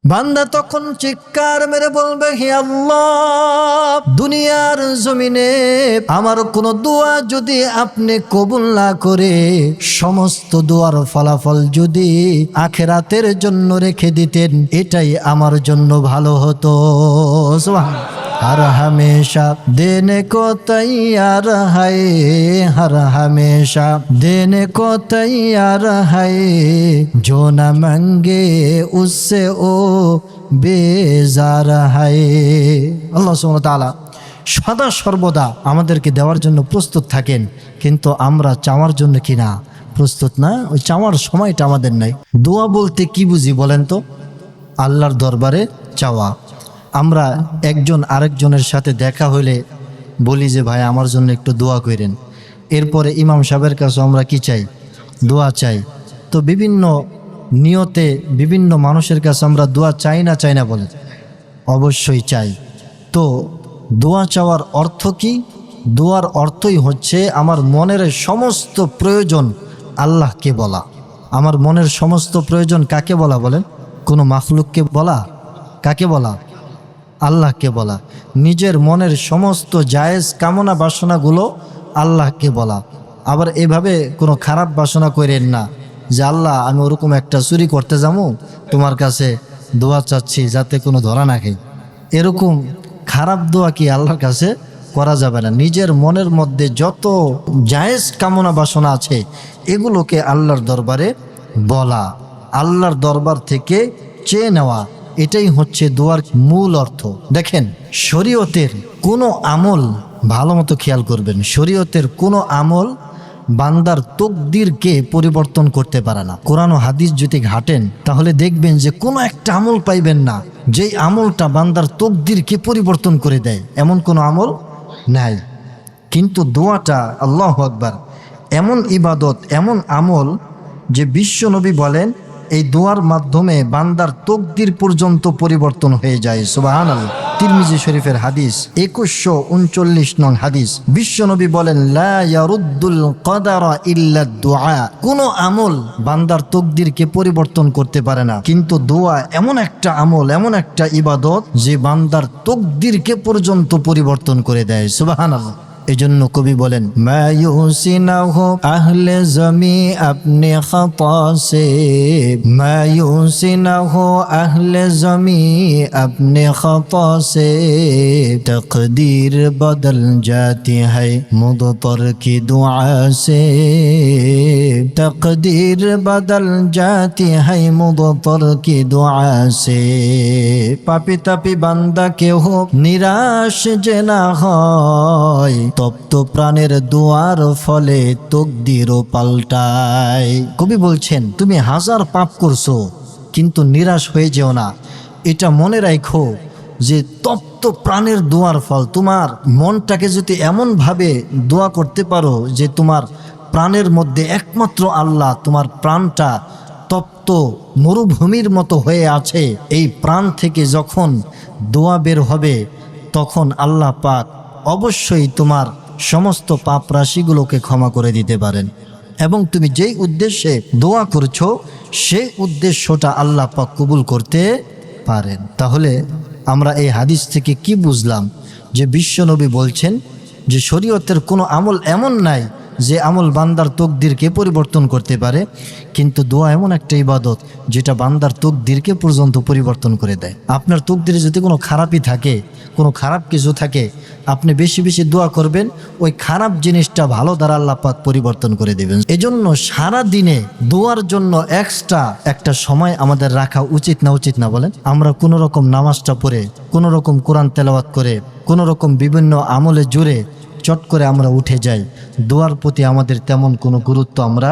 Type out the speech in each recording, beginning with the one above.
বান্দা তখন চিৎকার মেরে বলবে, হে আল্লাহ, দুনিয়ার জমিনে আমার কোনো দোয়া যদি আপনি কবুল না করে সমস্ত দোয়ার ফলাফল যদি আখিরাতের জন্য রেখে দিতেন, এটাই আমার জন্য ভালো হতো। সুবহানাল্লাহ। हर हमेशा देने को तैयार है, हर हमेशा देने को तैयार है, जो न मांगे उससे ओ बेजार है। আল্লাহ সুবহানাহু ওয়া তাআলা সদা সর্বদা আমাদেরকে দেওয়ার জন্য প্রস্তুত থাকেন, কিন্তু আমরা চাওয়ার জন্য কি না প্রস্তুত না। ওই চাওয়ার সময়টা আমাদের নাই। দোয়া বলতে কি বুঝি বলেন তো? আল্লাহর দরবারে চাওয়া। আমরা একজন আরেকজনের সাথে দেখা হইলে বলি যে ভাই আমার জন্য একটু দোয়া করেন। এরপরে ইমাম সাহেবের কাছে আমরা কি চাই? দোয়া চাই। তো বিভিন্ন নিয়তে বিভিন্ন মানুষের কাছে আমরা দোয়া চাই না বলেন? অবশ্যই চাই। তো দোয়া চাওয়ার অর্থ কি? দোয়ার অর্থই হচ্ছে আমার মনের সমস্ত প্রয়োজন আল্লাহকে বলা। আমার মনের সমস্ত প্রয়োজন কাকে বলা বলেন? কোনো মাখলুককে বলা? কাকে বলা? আল্লাহকে বলা। নিজের মনের সমস্ত জায়েজ কামনা বাসনাগুলো আল্লাহকে বলা। আবার এভাবে কোনো খারাপ বাসনা করেন না যে আল্লাহ আমি ওরকম একটা চুরি করতে যাবো, তোমার কাছে দোয়া চাচ্ছি যাতে কোনো ধরা না খাই। এরকম খারাপ দোয়া কি আল্লাহর কাছে করা যাবে না। নিজের মনের মধ্যে যত জায়েজ কামনা বাসনা আছে এগুলোকে আল্লাহর দরবারে বলা, আল্লাহর দরবার থেকে চেয়ে নেওয়া, এটাই হচ্ছে দোয়ার মূল অর্থ। দেখেন, শরীয়তের কোনো আমল, ভালো মতো খেয়াল করবেন, শরীয়তের কোনো আমল বান্দার তকদিরকে পরিবর্তন করতে পারে না। কোরআন ও হাদিস যদি ঘাটেন তাহলে দেখবেন যে কোনো একটা আমল পাইবেন না যেই আমলটা বান্দার তকদিরকে পরিবর্তন করে দেয়, এমন কোনো আমল নাই। কিন্তু দোয়াটা আল্লাহু আকবার এমন ইবাদত, এমন আমল যে বিশ্বনবী বলেন এই দোয়ার মাধ্যমে বান্দার তকদির পর্যন্ত পরিবর্তন হয়ে যায়। সুবহানাল্লাহ। তিরমিজি শরীফের হাদিস 2139 নং হাদিস। বিশ্বনবী বলেন, লা ইয়ারুদ্দুল কদারা ইল্লা দুআ। কোনো আমল বান্দার তকদিরকে পরিবর্তন করতে পারে না, কিন্তু দোয়া এমন একটা আমল, এমন একটা ইবাদত যে বান্দার তকদিরকে পর্যন্ত পরিবর্তন করে দেয়। সুবহানাল্লাহ। এজন্য কবি বলেন, মায়ুসিনাহু আহলে জমি আপনি খাতা সে, মায়ুসিনাহু আহলে জমি আপনি খাতা সে, তকদীর বদল জাতি है মুদতর কি দুআ সে, তকদীর বদল জাতি है মুদতর কি দুআ সে। পাপি তাপি বান্দা কেহ নিরাশ যে না হয়, তপ্ত প্রাণের দোয়ার ফলে তকদিরও পাল্টায়। কবি বলছেন, তুমি হাজার পাপ করছো কিন্তু নিরাশ হয়ে যেও না। এটা মনে রাখো যে তপ্ত প্রাণের দোয়ার ফল, তোমার মনটাকে যদি এমনভাবে দোয়া করতে পারো যে তোমার প্রাণের মধ্যে একমাত্র আল্লাহ, তোমার প্রাণটা তপ্ত মরুভূমির মতো হয়ে আছে, এই প্রাণ থেকে যখন দোয়া বের হবে তখন আল্লাহ পাক অবশ্যই তোমার সমস্ত পাপ রাশিগুলোকে ক্ষমা করে দিতে পারেন। এবং তুমি যেই উদ্দেশ্যে দোয়া করছো সেই উদ্দেশ্যটা আল্লাহ পাক কবুল করতে পারেন। তাহলে আমরা এই হাদিস থেকে কি বুঝলাম? যে বিশ্বনবী বলছেন যে শরীয়তের কোনো আমল এমন নাই যে আমল বান্দার তকদিরকে পরিবর্তন করতে পারে, কিন্তু দোয়া এমন একটা ইবাদত যেটা বান্দার তকদিরকে পর্যন্ত পরিবর্তন করে দেয়। আপনার তকদিরে যদি কোনো খারাপই থাকে, কোনো খারাপ কিছু থাকে, আপনি বেশি বেশি দোয়া করবেন, ওই খারাপ জিনিসটা ভালো দ্বারা আল্লাহ পাক পরিবর্তন করে দেবেন। এজন্য সারা দিনে দোয়ার জন্য এক্সট্রা একটা সময় আমাদের রাখা উচিত না বলেন? আমরা কোনো রকম নামাজটা পড়ে, কোনো রকম কোরআন তেলাওয়াত করে, কোনো রকম বিভিন্ন আমলে জুড়ে চট করে আমরা উঠে যাই, দোয়ার প্রতি আমাদের তেমন কোনো গুরুত্ব আমরা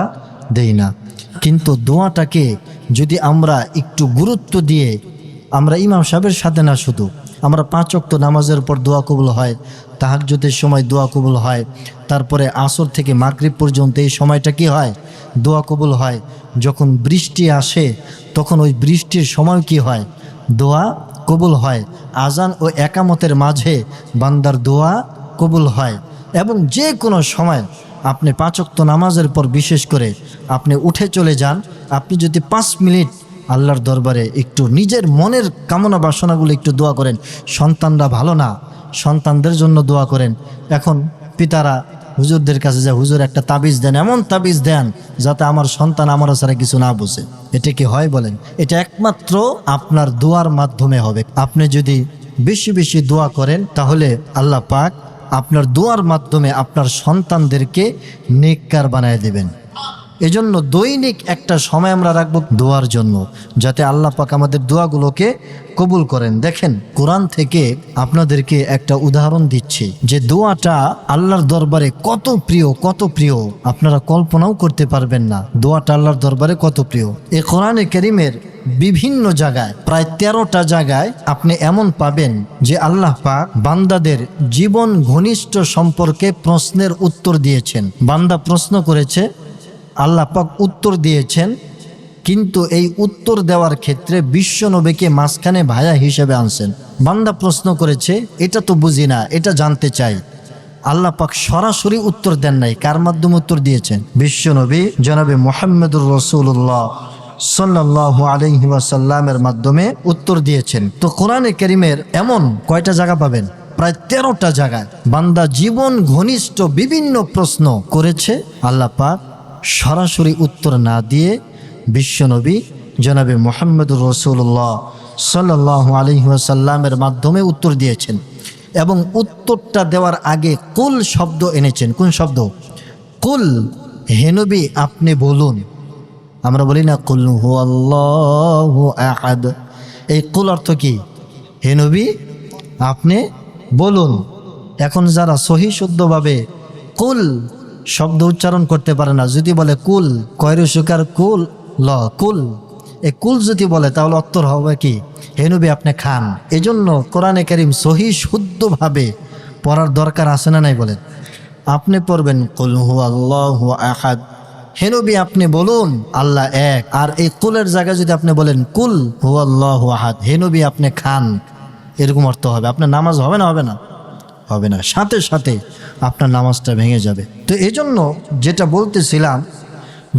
দেই না। কিন্তু দোয়াটাকে যদি আমরা একটু গুরুত্ব দিয়ে, আমরা ইমাম সাহেবের সাথে না, শুধু আমরা 5 ওয়াক্ত নামাজের পর দোয়া কবুল হয়, তাহাজ্জুদের সময় দোয়া কবুল হয়, তারপরে আসর থেকে মাগরিব পর্যন্ত এই সময়টা কি হয়? দোয়া কবুল হয়। যখন বৃষ্টি আসে তখন ওই বৃষ্টির সময় কি হয়? দোয়া কবুল হয়। আজান ও একামতের মাঝে বান্দার দোয়া কবুল হয়। এবং যে কোনো সময় আপনি 5 ওয়াক্ত নামাজের পর বিশেষ করে আপনি উঠে চলে যান, আপনি যদি 5 মিনিট আল্লাহর দরবারে একটু নিজের মনের কামনা বাসনাগুলো একটু দোয়া করেন। সন্তানরা ভালো না, সন্তানদের জন্য দোয়া করেন। এখন পিতারা হুজুরদের কাছে যায়, হুজুর একটা তাবিজ দেন, এমন তাবিজ দেন যাতে আমার সন্তান আমার ছাড়া কিছু না বুঝে। এটা কি হয় বলেন? এটা একমাত্র আপনার দোয়ার মাধ্যমে হবে। আপনি যদি বেশি বেশি দোয়া করেন তাহলে আল্লাহ পাক আপনার দোয়ার মাধ্যমে আপনার সন্তানদেরকে নেককার বানায় দেবেন। এজন্য দৈনিক একটা সময় আমরা রাখবো দোয়ার জন্য, যাতে আল্লাহ পাক আমাদের দোয়াগুলোকে কবুল করেন। দেখেন, কোরআন থেকে আপনাদেরকে একটা উদাহরণ দিচ্ছি যে দোয়াটা আল্লাহর দরবারে কত প্রিয়, কত প্রিয় আপনারা কল্পনাও করতে পারবেন না। দোয়াটা আল্লাহর দরবারে কত প্রিয়। এই কোরআনে কারীমের বিভিন্ন জায়গায়, প্রায় 13টা জায়গায় আপনি এমন পাবেন যে আল্লাহ পাক বান্দাদের জীবন ঘনিষ্ঠ সম্পর্কে প্রশ্নের উত্তর দিয়েছেন। বান্দা প্রশ্ন করেছে, আল্লাহ পাক উত্তর দিয়েছেন, কিন্তু এই উত্তর দেওয়ার ক্ষেত্রে বিশ্বনবীকে মাঝখানে ভায়া হিসেবে আনছেন। বান্দা প্রশ্ন করেছে, এটা তো বুঝি না, এটা জানতে চাই। আল্লাহ পাক সরাসরি উত্তর দেন নাই। কার মাধ্যমে উত্তর দিয়েছেন? বিশ্বনবী জনাবে মুহাম্মদুর রাসূলুল্লাহ সাল্লাল্লাহু আলাইহি ওয়াসাল্লামের মাধ্যমে উত্তর দিয়েছেন। তো কোরআনে কারীমের এমন কয়টা জায়গা পাবেন? প্রায় 13টা জায়গায় বান্দা জীবন ঘনিষ্ঠ বিভিন্ন প্রশ্ন করেছে, আল্লাহ পাক সরাসরি উত্তর না দিয়ে বিশ্বনবী জনাবে মুহাম্মদুর রাসূলুল্লাহ সাল্লাল্লাহু আলাইহি ওয়াসাল্লামের মাধ্যমে উত্তর দিয়েছেন। এবং উত্তরটা দেওয়ার আগে কুল শব্দ এনেছেন। কোন শব্দ? কুল। হে নবী আপনি বলুন। আমরা বলি না কুল হুয়াল্লাহু আহাদ? এই কুল অর্থ কি? হে নবী আপনি বলুন। এখন যারা সহি শুদ্ধভাবে কুল শব্দ উচ্চারণ করতে পারে না, যদি বলে কুল, কয়রে সুকার কুল ল কুল, এই কুল যদি বলে তাহলে উত্তর হবে কি? হে নবী আপনি খান। এজন্য কোরআনে কারীম সহি শুদ্ধভাবে পড়ার দরকার আছে না নাই বলেন? আপনি পড়বেন কুল হুয়াল্লাহু আহাদ, হে নবী আপনি বলুন আল্লাহ এক। আর এই কুলের জায়গায় যদি আপনি বলেন কুল হুয়াল্লাহু আহাদ, হে নবী আপনি খান, এরকম অর্থ হবে। আপনার নামাজ হবে না? হবে না? হবে না। সাথে সাথে আপনার নামাজটা ভেঙে যাবে। তো এজন্য যেটা বলতেছিলাম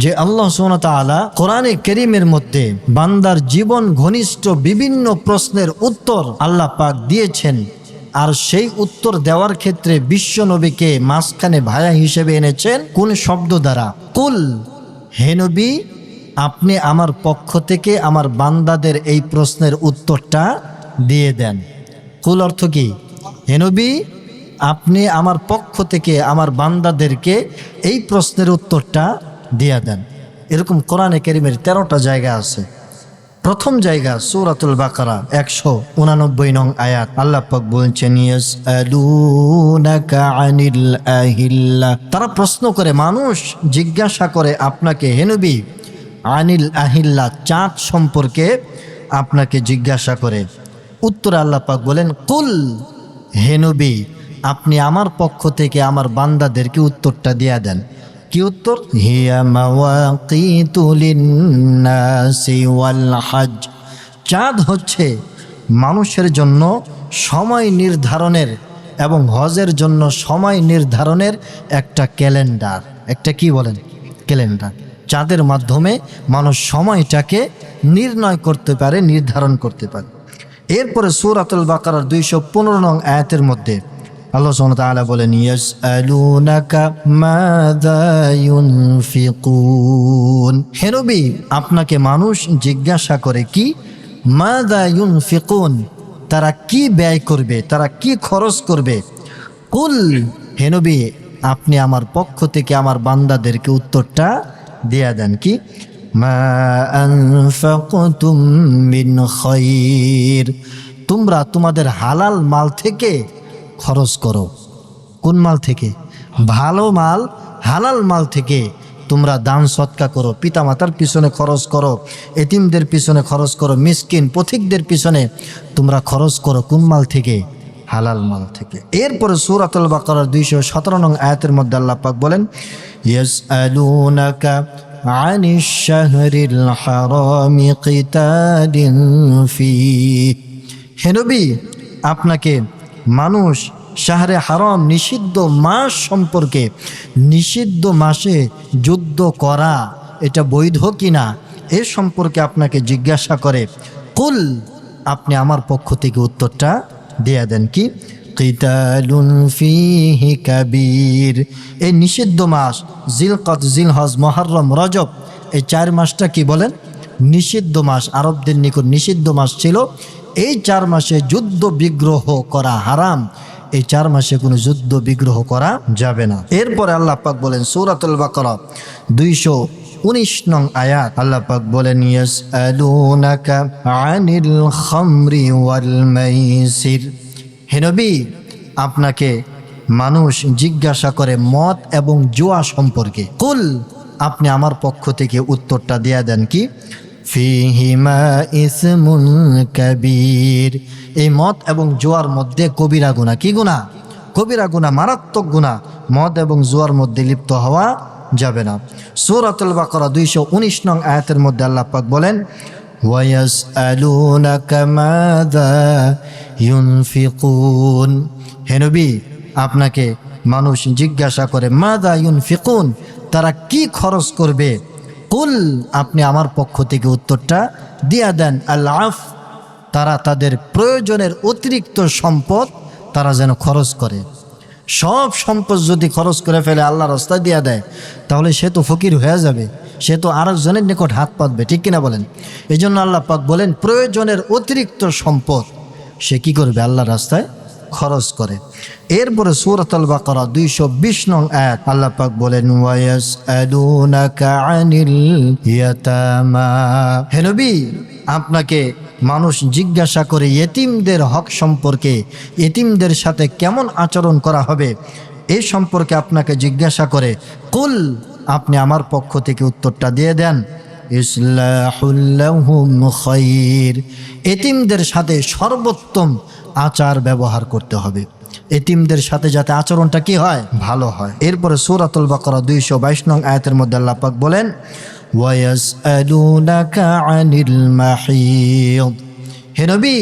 যে আল্লাহ সুবহানাহু ওয়া তাআলা কোরআনে কারীমের মধ্যে বান্দার জীবন ঘনিষ্ঠ বিভিন্ন প্রশ্নের উত্তর আল্লাহ পাক দিয়েছেন। আর সেই উত্তর দেওয়ার ক্ষেত্রে বিশ্ব নবীকে মাঝখানে ভায়া হিসেবে এনেছেন। কোন শব্দ দ্বারা? কুল, হে নবী আপনি আমার পক্ষ থেকে আমার বান্দাদের এই প্রশ্নের উত্তরটা দিয়ে দেন। কুল অর্থ কি? হে নবী আপনি আমার পক্ষ থেকে আমার বান্দাদেরকে এই প্রশ্নের উত্তরটা দিয়ে দেন। এরকম কোরআনে কারীমের 13টা জায়গা আছে। প্রথম জায়গা সূরাতুল বাকারা 189 নং আয়াত। আল্লাহ পাক বলছেন ইয়াসআলুনাকা আনিল আহিল্লা, তারা প্রশ্ন করে, মানুষ জিজ্ঞাসা করে আপনাকে হে নবী আনিল আহিল্লা, চাঁদ সম্পর্কে আপনাকে জিজ্ঞাসা করে। উত্তরে আল্লাহ পাক বলেন কুল, হে নবী আপনি আমার পক্ষ থেকে আমার বান্দাদেরকে উত্তরটা দিয়ে দেন। কি উত্তর? হিয়া মাওয়াকিতু লিন্নাসি ওয়াল হজ, চাঁদ হচ্ছে মানুষের জন্য সময় নির্ধারণের এবং হজের জন্য সময় নির্ধারণের একটা ক্যালেন্ডার। একটা কি বলেন? ক্যালেন্ডার। চাঁদের মাধ্যমে মানুষ সময়টাকে নির্ণয় করতে পারে, নির্ধারণ করতে পারে। এরপরে সূরাতুল বাকারার 215 নং আয়াতের মধ্যে আল্লাহ সুবহানাহু ওয়া তাআলা বলেন ইয়াসআলুনাকা মাযা ইউনফিকুন, হে নবী আপনাকে মানুষ জিজ্ঞাসা করে কি? মাযা ইউনফিকুন, তারা কি ব্যয় করবে, তারা কি খরচ করবে। কুল, হে নবী আপনি আমার পক্ষ থেকে আমার বান্দাদেরকে উত্তরটা দিয়ে দেন কি? মা আনফাকতুম মিন খায়র, তোমরা তোমাদের হালাল মাল থেকে খরচ করো। কোন মাল থেকে? ভালো মাল, হালাল মাল থেকে তোমরা দান সৎকা করো, পিতামাতার পিছনে খরচ করো, এতিমদের পিছনে খরচ করো, মিসকিন পথিকদের পিছনে তোমরা খরচ করো। কোন মাল থেকে? হালাল মাল থেকে। এরপরে সূরাতুল বাকারার 217 নং আয়াতের মধ্যে আল্লাহ পাক বলেন ইয়াসআলুনাকা আনিশ শাহরিল হারামি কিতালিন ফীহি, হে নবী আপনাকে মানুষ শাহরে হারাম নিষিদ্ধ মাস সম্পর্কে, নিষিদ্ধ মাসে যুদ্ধ করা এটা বৈধ কিনা এ সম্পর্কে আপনাকে জিজ্ঞাসা করে, কুল, আপনি আমার পক্ষ থেকে উত্তরটা দিয়ে দেন কি, কিতালুন ফীহি কাবীর। এই নিষিদ্ধ মাস জিলকদ, জিলহজ, মুহররম, রজব, এই 4 মাসটা কি বলেন? নিষিদ্ধ মাস। আরবদের নিকট নিষিদ্ধ মাস ছিল। এই 4 মাসে যুদ্ধ বিগ্রহ করা হারাম। এই 4 মাসে কোনো যুদ্ধ বিগ্রহ করা যাবে না। এরপরে আল্লাহ পাক বলেন সূরাতুল বাকারা 219 নং আয়াত, আল্লাহ পাক বলেন ইয়াসআলুনাকা আনিল খামরি ওয়াল মাইসির। হে নবী, আপনাকে মানুষ জিজ্ঞাসা করে মদ এবং জুয়া সম্পর্কে। কুল, আপনি আমার পক্ষ থেকে উত্তরটা দিয়ে দেন কি, ফীহিমা ইসমুন কাবীর। এই মদ এবং জুয়ার মধ্যে কবিরা গুনাহ। কি গুনাহ? কবিরা গুনাহ, মারাত্মক গুনাহ। মদ এবং জুয়ার মধ্যে লিপ্ত হওয়া যাবে না। সূরাতুল বাকারা 219 নং আয়াতের মধ্যে আল্লাহ পাক বলেন ওয়ায়াসআলুনাকা মাযা ইউনফিকুন। হে নবী, আপনাকে মানুষ জিজ্ঞাসা করে মাযা ইউনফিকুন, তারা কি খরচ করবে। কুল, আপনি আমার পক্ষ থেকে উত্তরটা দিয়া দেন আল আফ, তারা তাদের প্রয়োজনের অতিরিক্ত সম্পদ তারা যেন খরচ করে। সব সম্পদ যদি খরচ করে ফেলে আল্লাহর রাস্তায় দিয়া দেয়, তাহলে সে তো ফকির হয়ে যাবে, সে তো আরেকজনের নিকট হাত পাতবে। ঠিক কিনা বলেন? এই জন্য আল্লাহ পাক বলেন প্রয়োজনের অতিরিক্ত সম্পদ সে কি করবে? আল্লাহর রাস্তায় খরচ করে। এরপরে সূরাতুল বাকারা 220 নং আয়াত, আল্লাহ পাক বলেন ওয়ায়াসআলুনাকা আনিল ইয়াতামা। হে নবী, আপনাকে মানুষ জিজ্ঞাসা করে ইতিমদের হক সম্পর্কে, ইতিমদের সাথে কেমন আচরণ করা হবে এই সম্পর্কে আপনাকে জিজ্ঞাসা করে। কুল, আপনি আমার পক্ষ থেকে উত্তরটা দিয়ে দেন ইসলাহুল লাহুম খায়র। ইতিমদের সাথে সর্বোত্তম আচার ব্যবহার করতে হবে। এতিমদের সাথে যাতে আচরণটা কি হয়? ভালো হয়। এরপরে সূরাতুল বাকারা 222 নং আয়াতের মধ্যে আল্লাহ পাক বলেন ওয়ায়াসআলুনাকা আনিল মাহিদ। হে নবী,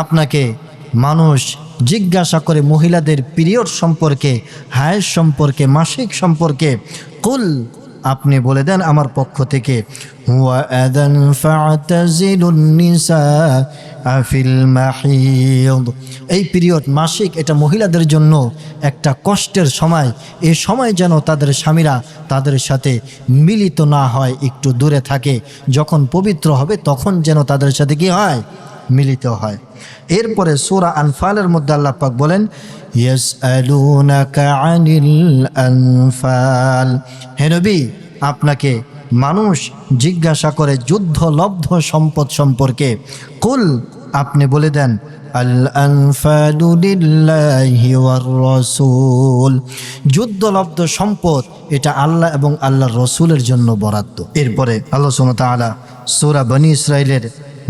আপনাকে মানুষ জিজ্ঞাসা করে মহিলাদের পিরিয়ড সম্পর্কে, হায়েজ সম্পর্কে, মাসিক সম্পর্কে। কুল, আপনি বলে দেন আমার পক্ষ থেকে হুয়া আযান ফা'তাজিলুন নিসা ফিল মাহিদ। এই পিরিয়ড, মাসিক, এটা মহিলাদের জন্য একটা কষ্টের সময়। এই সময় যেন তাদের স্বামীরা তাদের সাথে মিলিত না হয়, একটু দূরে থাকে। যখন পবিত্র হবে তখন যেন তাদের সাথে কি হয়? মিলিত হয়। এরপরে সূরা আনফালের মধ্যে আল্লাহ পাক বলেন ইয়াসআলুনাকা আনিল আনফাল। হে নবী, আপনাকে মানুষ জিজ্ঞাসা করে যুদ্ধলব্ধ সম্পদ সম্পর্কে। কুল, আপনি বলে দেন আল আনফালু লিল্লাহি ওয়ার রাসূল। যুদ্ধলব্ধ সম্পদ এটা আল্লাহ এবং আল্লাহর রাসূলের জন্য বরাদ্দ। এরপরে আল্লাহ সুবহানাহু ওয়া তাআলা সূরা বনী ইসরাঈলের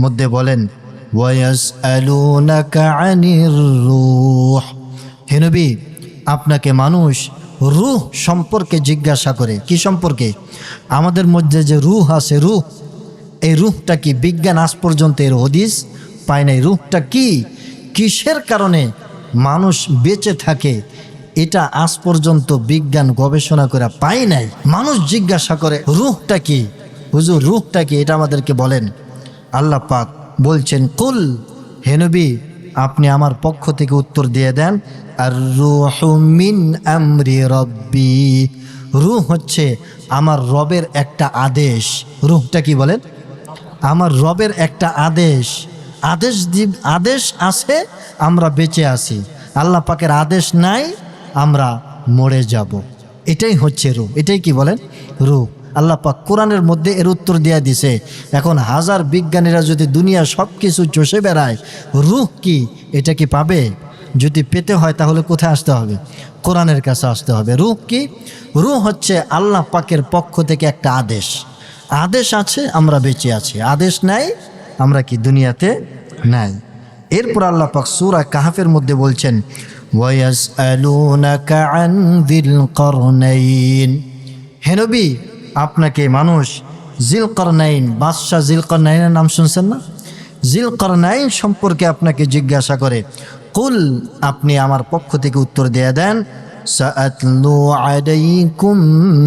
মধ্যে বলেন ওয়ায়াসআলুনাকা আনির রূহ। হে নবী, আপনাকে মানুষ রূহ সম্পর্কে জিজ্ঞাসা করে। কি সম্পর্কে? আমাদের মধ্যে যে রূহ আছে, রূহ, এই রূহটা কি? বিজ্ঞান আজ পর্যন্ত এর হদিস পায় নাই। রূহটা কি? কিসের কারণে মানুষ বেঁচে থাকে এটা আজ পর্যন্ত বিজ্ঞান গবেষণা করে পায় নাই। মানুষ জিজ্ঞাসা করে রূহটা কি? হুজুর, রূহটা কি? এটা আমাদেরকে বলেন। আল্লাহ পাক বলছেন কুল, হে নবী, আপনি আমার পক্ষ থেকে উত্তর দিয়ে দেন আর রূহু মিন আমরি রব্বি। রূহ হচ্ছে আমার রবের একটা আদেশ। রূহটা কি বলেন? আমার রবের একটা আদেশ। আদেশ আছে, আমরা বেঁচে আছি। আল্লাহ পাকের আদেশ নাই, আমরা মরে যাব। এটাই হচ্ছে রূহ। এটাই কি বলেন? রূহ। আল্লাহ পাক কোরআনের মধ্যে এর উত্তর দিয়ে দিছে। এখন হাজার বিজ্ঞানীরা যদি দুনিয়া সব কিছু চষে বেড়ায়, রূহ কি এটা কি পাবে? যদি পেতে হয় তাহলে কোথায় আসতে হবে? কোরআনের কাছে আসতে হবে। রূহ কি? রূহ হচ্ছে আল্লাহ পাকের পক্ষ থেকে একটা আদেশ। আদেশ আছে, আমরা বেঁচে আছি। আদেশ নাই, আমরা কি দুনিয়াতে নাই। এরপর আল্লাহ পাক সূরা কাহফের মধ্যে বলছেন ওয়ায়াসআলুনাকা আন যিল করনাইন। হে নবী, আপনাকে মানুষ যিলকরনাইন, বাদশাহ যিলকরনাইনের নাম শুনছেন না? যিলকরনাইন সম্পর্কে আপনাকে জিজ্ঞাসা করে। কুল, আপনি আমার পক্ষ থেকে উত্তর দিয়ে দেন সাআতলু আলাইকুম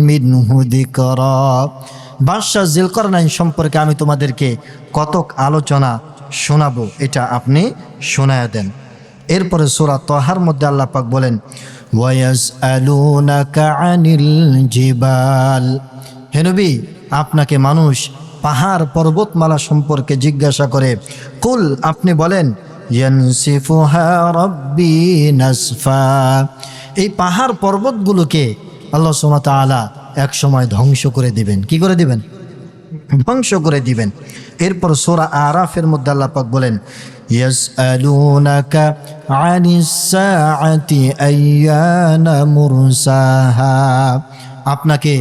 মিনহু যিকরা। বাদশাহ জিলকরনাইন সম্পর্কে আমি তোমাদেরকে কতক আলোচনা শোনাবো, এটা আপনি শোনায়া দেন। এরপরে সূরা তাহার মধ্যে আল্লাহ পাক বলেন, ওয়ায়াসআলুনাকা আনিল জিবাল, হে নবী আপনাকে মানুষ পাহাড় পর্বতমালা সম্পর্কে জিজ্ঞাসা করে। কুল, আপনি বলেন, ইয়ানসিফুহা রাব্বি নাসফা, এই পাহাড় পর্বতগুলোকে আল্লাহ সুবহানাহু ওয়া তাআলা এক সময় ধ্বংস করে দিবেন। কি করে দিবেন? ধ্বংস করে দিবেন। এরপর সূরা আরাফের মধ্যে আল্লাহ পাক বলেন, ইয়াসআলুনাকা আনিস সাআতি আইয়ানা মুরসাহা, আপনাকে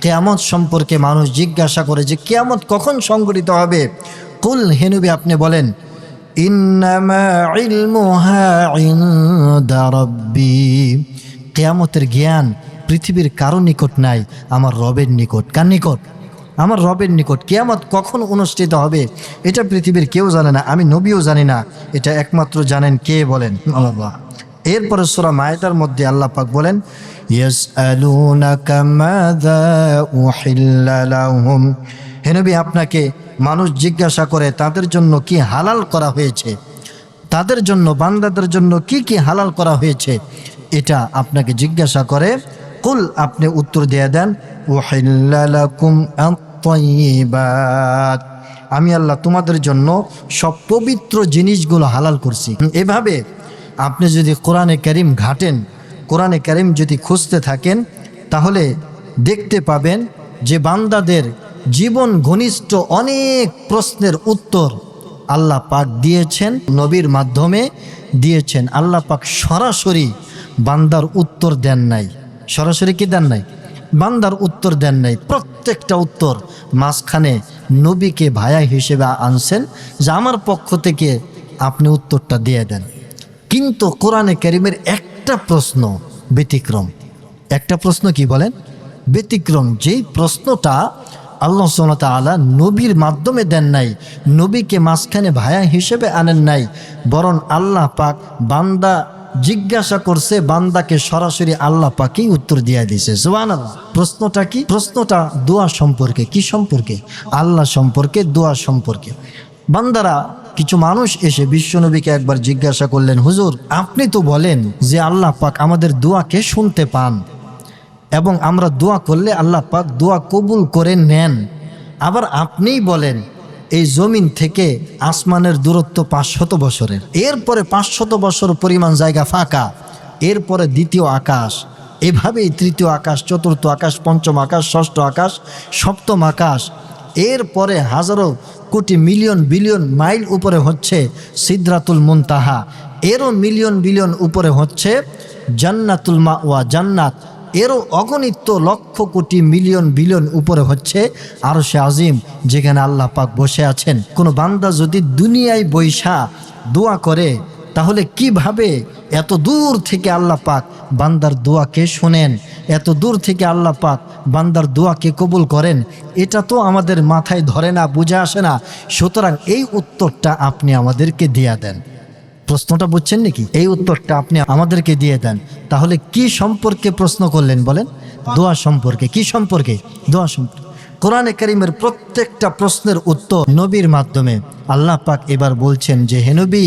কিয়ামত সম্পর্কে মানুষ জিজ্ঞাসা করে যে কিয়ামত কখন সংঘটিত হবে। কুল, হে নবী আপনি বলেন, ইন্নামা ইলমুহা ইনদা রাব্বি, কিয়ামতের জ্ঞান পৃথিবীর কারো নিকট নাই, আমার রবের নিকট। কার নিকট? আমার রবের নিকট। কিয়ামত কখন অনুষ্ঠিত হবে এটা পৃথিবীর কেউ জানে না, আমি নবীও জানি না, এটা একমাত্র জানেন কে? বলেন আল্লাহ। এরপরে সূরা মায়েদার মধ্যে আল্লাহ পাক বলেন, ইয়াসআলুনাকা মাযা উহিল্লা লাহুম, হে নবী আপনাকে মানুষ জিজ্ঞাসা করে তাদের জন্য কি হালাল করা হয়েছে, তাদের জন্য বান্দাদের জন্য কি কি হালাল করা হয়েছে এটা আপনাকে জিজ্ঞাসা করে। কুল, আপনি উত্তর দিয়ে দেন, উহিল্লা লাকুম আত-তাইয়্যিবাত, আমি আল্লাহ তোমাদের জন্য সব পবিত্র জিনিসগুলো হালাল করছি। এভাবে আপনি যদি কোরআনে কারীম ঘাটেন, কোরআনে কারীম যদি খুঁজতে থাকেন, তাহলে দেখতে পাবেন যে বান্দাদের জীবন ঘনিষ্ঠ অনেক প্রশ্নের উত্তর আল্লাহ পাক দিয়েছেন, নবীর মাধ্যমে দিয়েছেন। আল্লাহ পাক সরাসরি বান্দার উত্তর দেন নাই। সরাসরি কি দেন নাই? বান্দার উত্তর দেন নাই। প্রত্যেকটা উত্তর মাঝখানে নবীকে ভায়া হিসেবে আনছেন যে আমার পক্ষ থেকে আপনি উত্তরটা দিয়ে দেন। কিন্তু কোরআনে কারীমের একটা প্রশ্ন ব্যতিক্রম। একটা প্রশ্ন কি বলেন? ব্যতিক্রম। যেই প্রশ্নটা আল্লাহ সুবহানাহু ওয়া তাআলা নবীর মাধ্যমে দেন নাই, নবীকে মাঝখানে ভায়া হিসেবে আনেন নাই, বরং আল্লাহ পাক বান্দা জিজ্ঞাসা করছে, বান্দাকে সরাসরি আল্লাহ পাকই উত্তর দিয়ে দিয়েছে। সুবহানাল্লাহ। প্রশ্নটা কি? প্রশ্নটা দোয়া সম্পর্কে। কি সম্পর্কে? আল্লাহ সম্পর্কে, দোয়া সম্পর্কে। বান্দারা কিছু মানুষ এসে বিশ্বনবীকে একবার জিজ্ঞাসা করলেন, হুজুর আপনি তো বলেন যে আল্লাহ পাক আমাদের দোয়াকে শুনতে পান এবং আমরা দোয়া করলে আল্লাহ পাক দোয়া কবুল করে নেন, আবার আপনিই বলেন এই জমিন থেকে আসমানের দূরত্ব 500 বছরের, এরপরে 500 বছর পরিমাণ জায়গা ফাঁকা, এরপরে দ্বিতীয় আকাশ, এভাবেই তৃতীয় আকাশ, চতুর্থ আকাশ, পঞ্চম আকাশ, ষষ্ঠ আকাশ, সপ্তম আকাশ, এরপরে হাজারো কোটি মিলিয়ন বিলিয়ন মাইল উপরে হচ্ছে সিদরাতুল মুনতাহা, এরও মিলিয়ন বিলিয়ন উপরে হচ্ছে জান্নাতুল মাওয়া, জান্নাত, এরও অগণিত লক্ষ কোটি মিলিয়ন বিলিয়ন উপরে হচ্ছে আরশে আজিম, যেখানে আল্লাহ পাক বসে আছেন। কোনো বান্দা যদি দুনিয়ায় বৈশা দোয়া করে, তাহলে কিভাবে এত দূর থেকে আল্লাহ পাক বান্দার দোয়াকে শোনেন, এত দূর থেকে আল্লাহ পাক বান্দার দোয়াকে কবুল করেন, এটা তো আমাদের মাথায় ধরে না, বুঝে আসে না। সুতরাং এই উত্তরটা আপনি আমাদেরকে দিয়ে দেন। প্রশ্নটা বুঝছেন নাকি? এই উত্তরটা আপনি আমাদেরকে দিয়ে দেন। তাহলে কি সম্পর্কে প্রশ্ন করলেন বলেন? দোয়া সম্পর্কে। কি সম্পর্কে? দোয়া সম্পর্কে। কোরআনে কারীমের প্রত্যেকটা প্রশ্নের উত্তর নবীর মাধ্যমে আল্লাহ পাক এবার বলছেন যে হে নবী,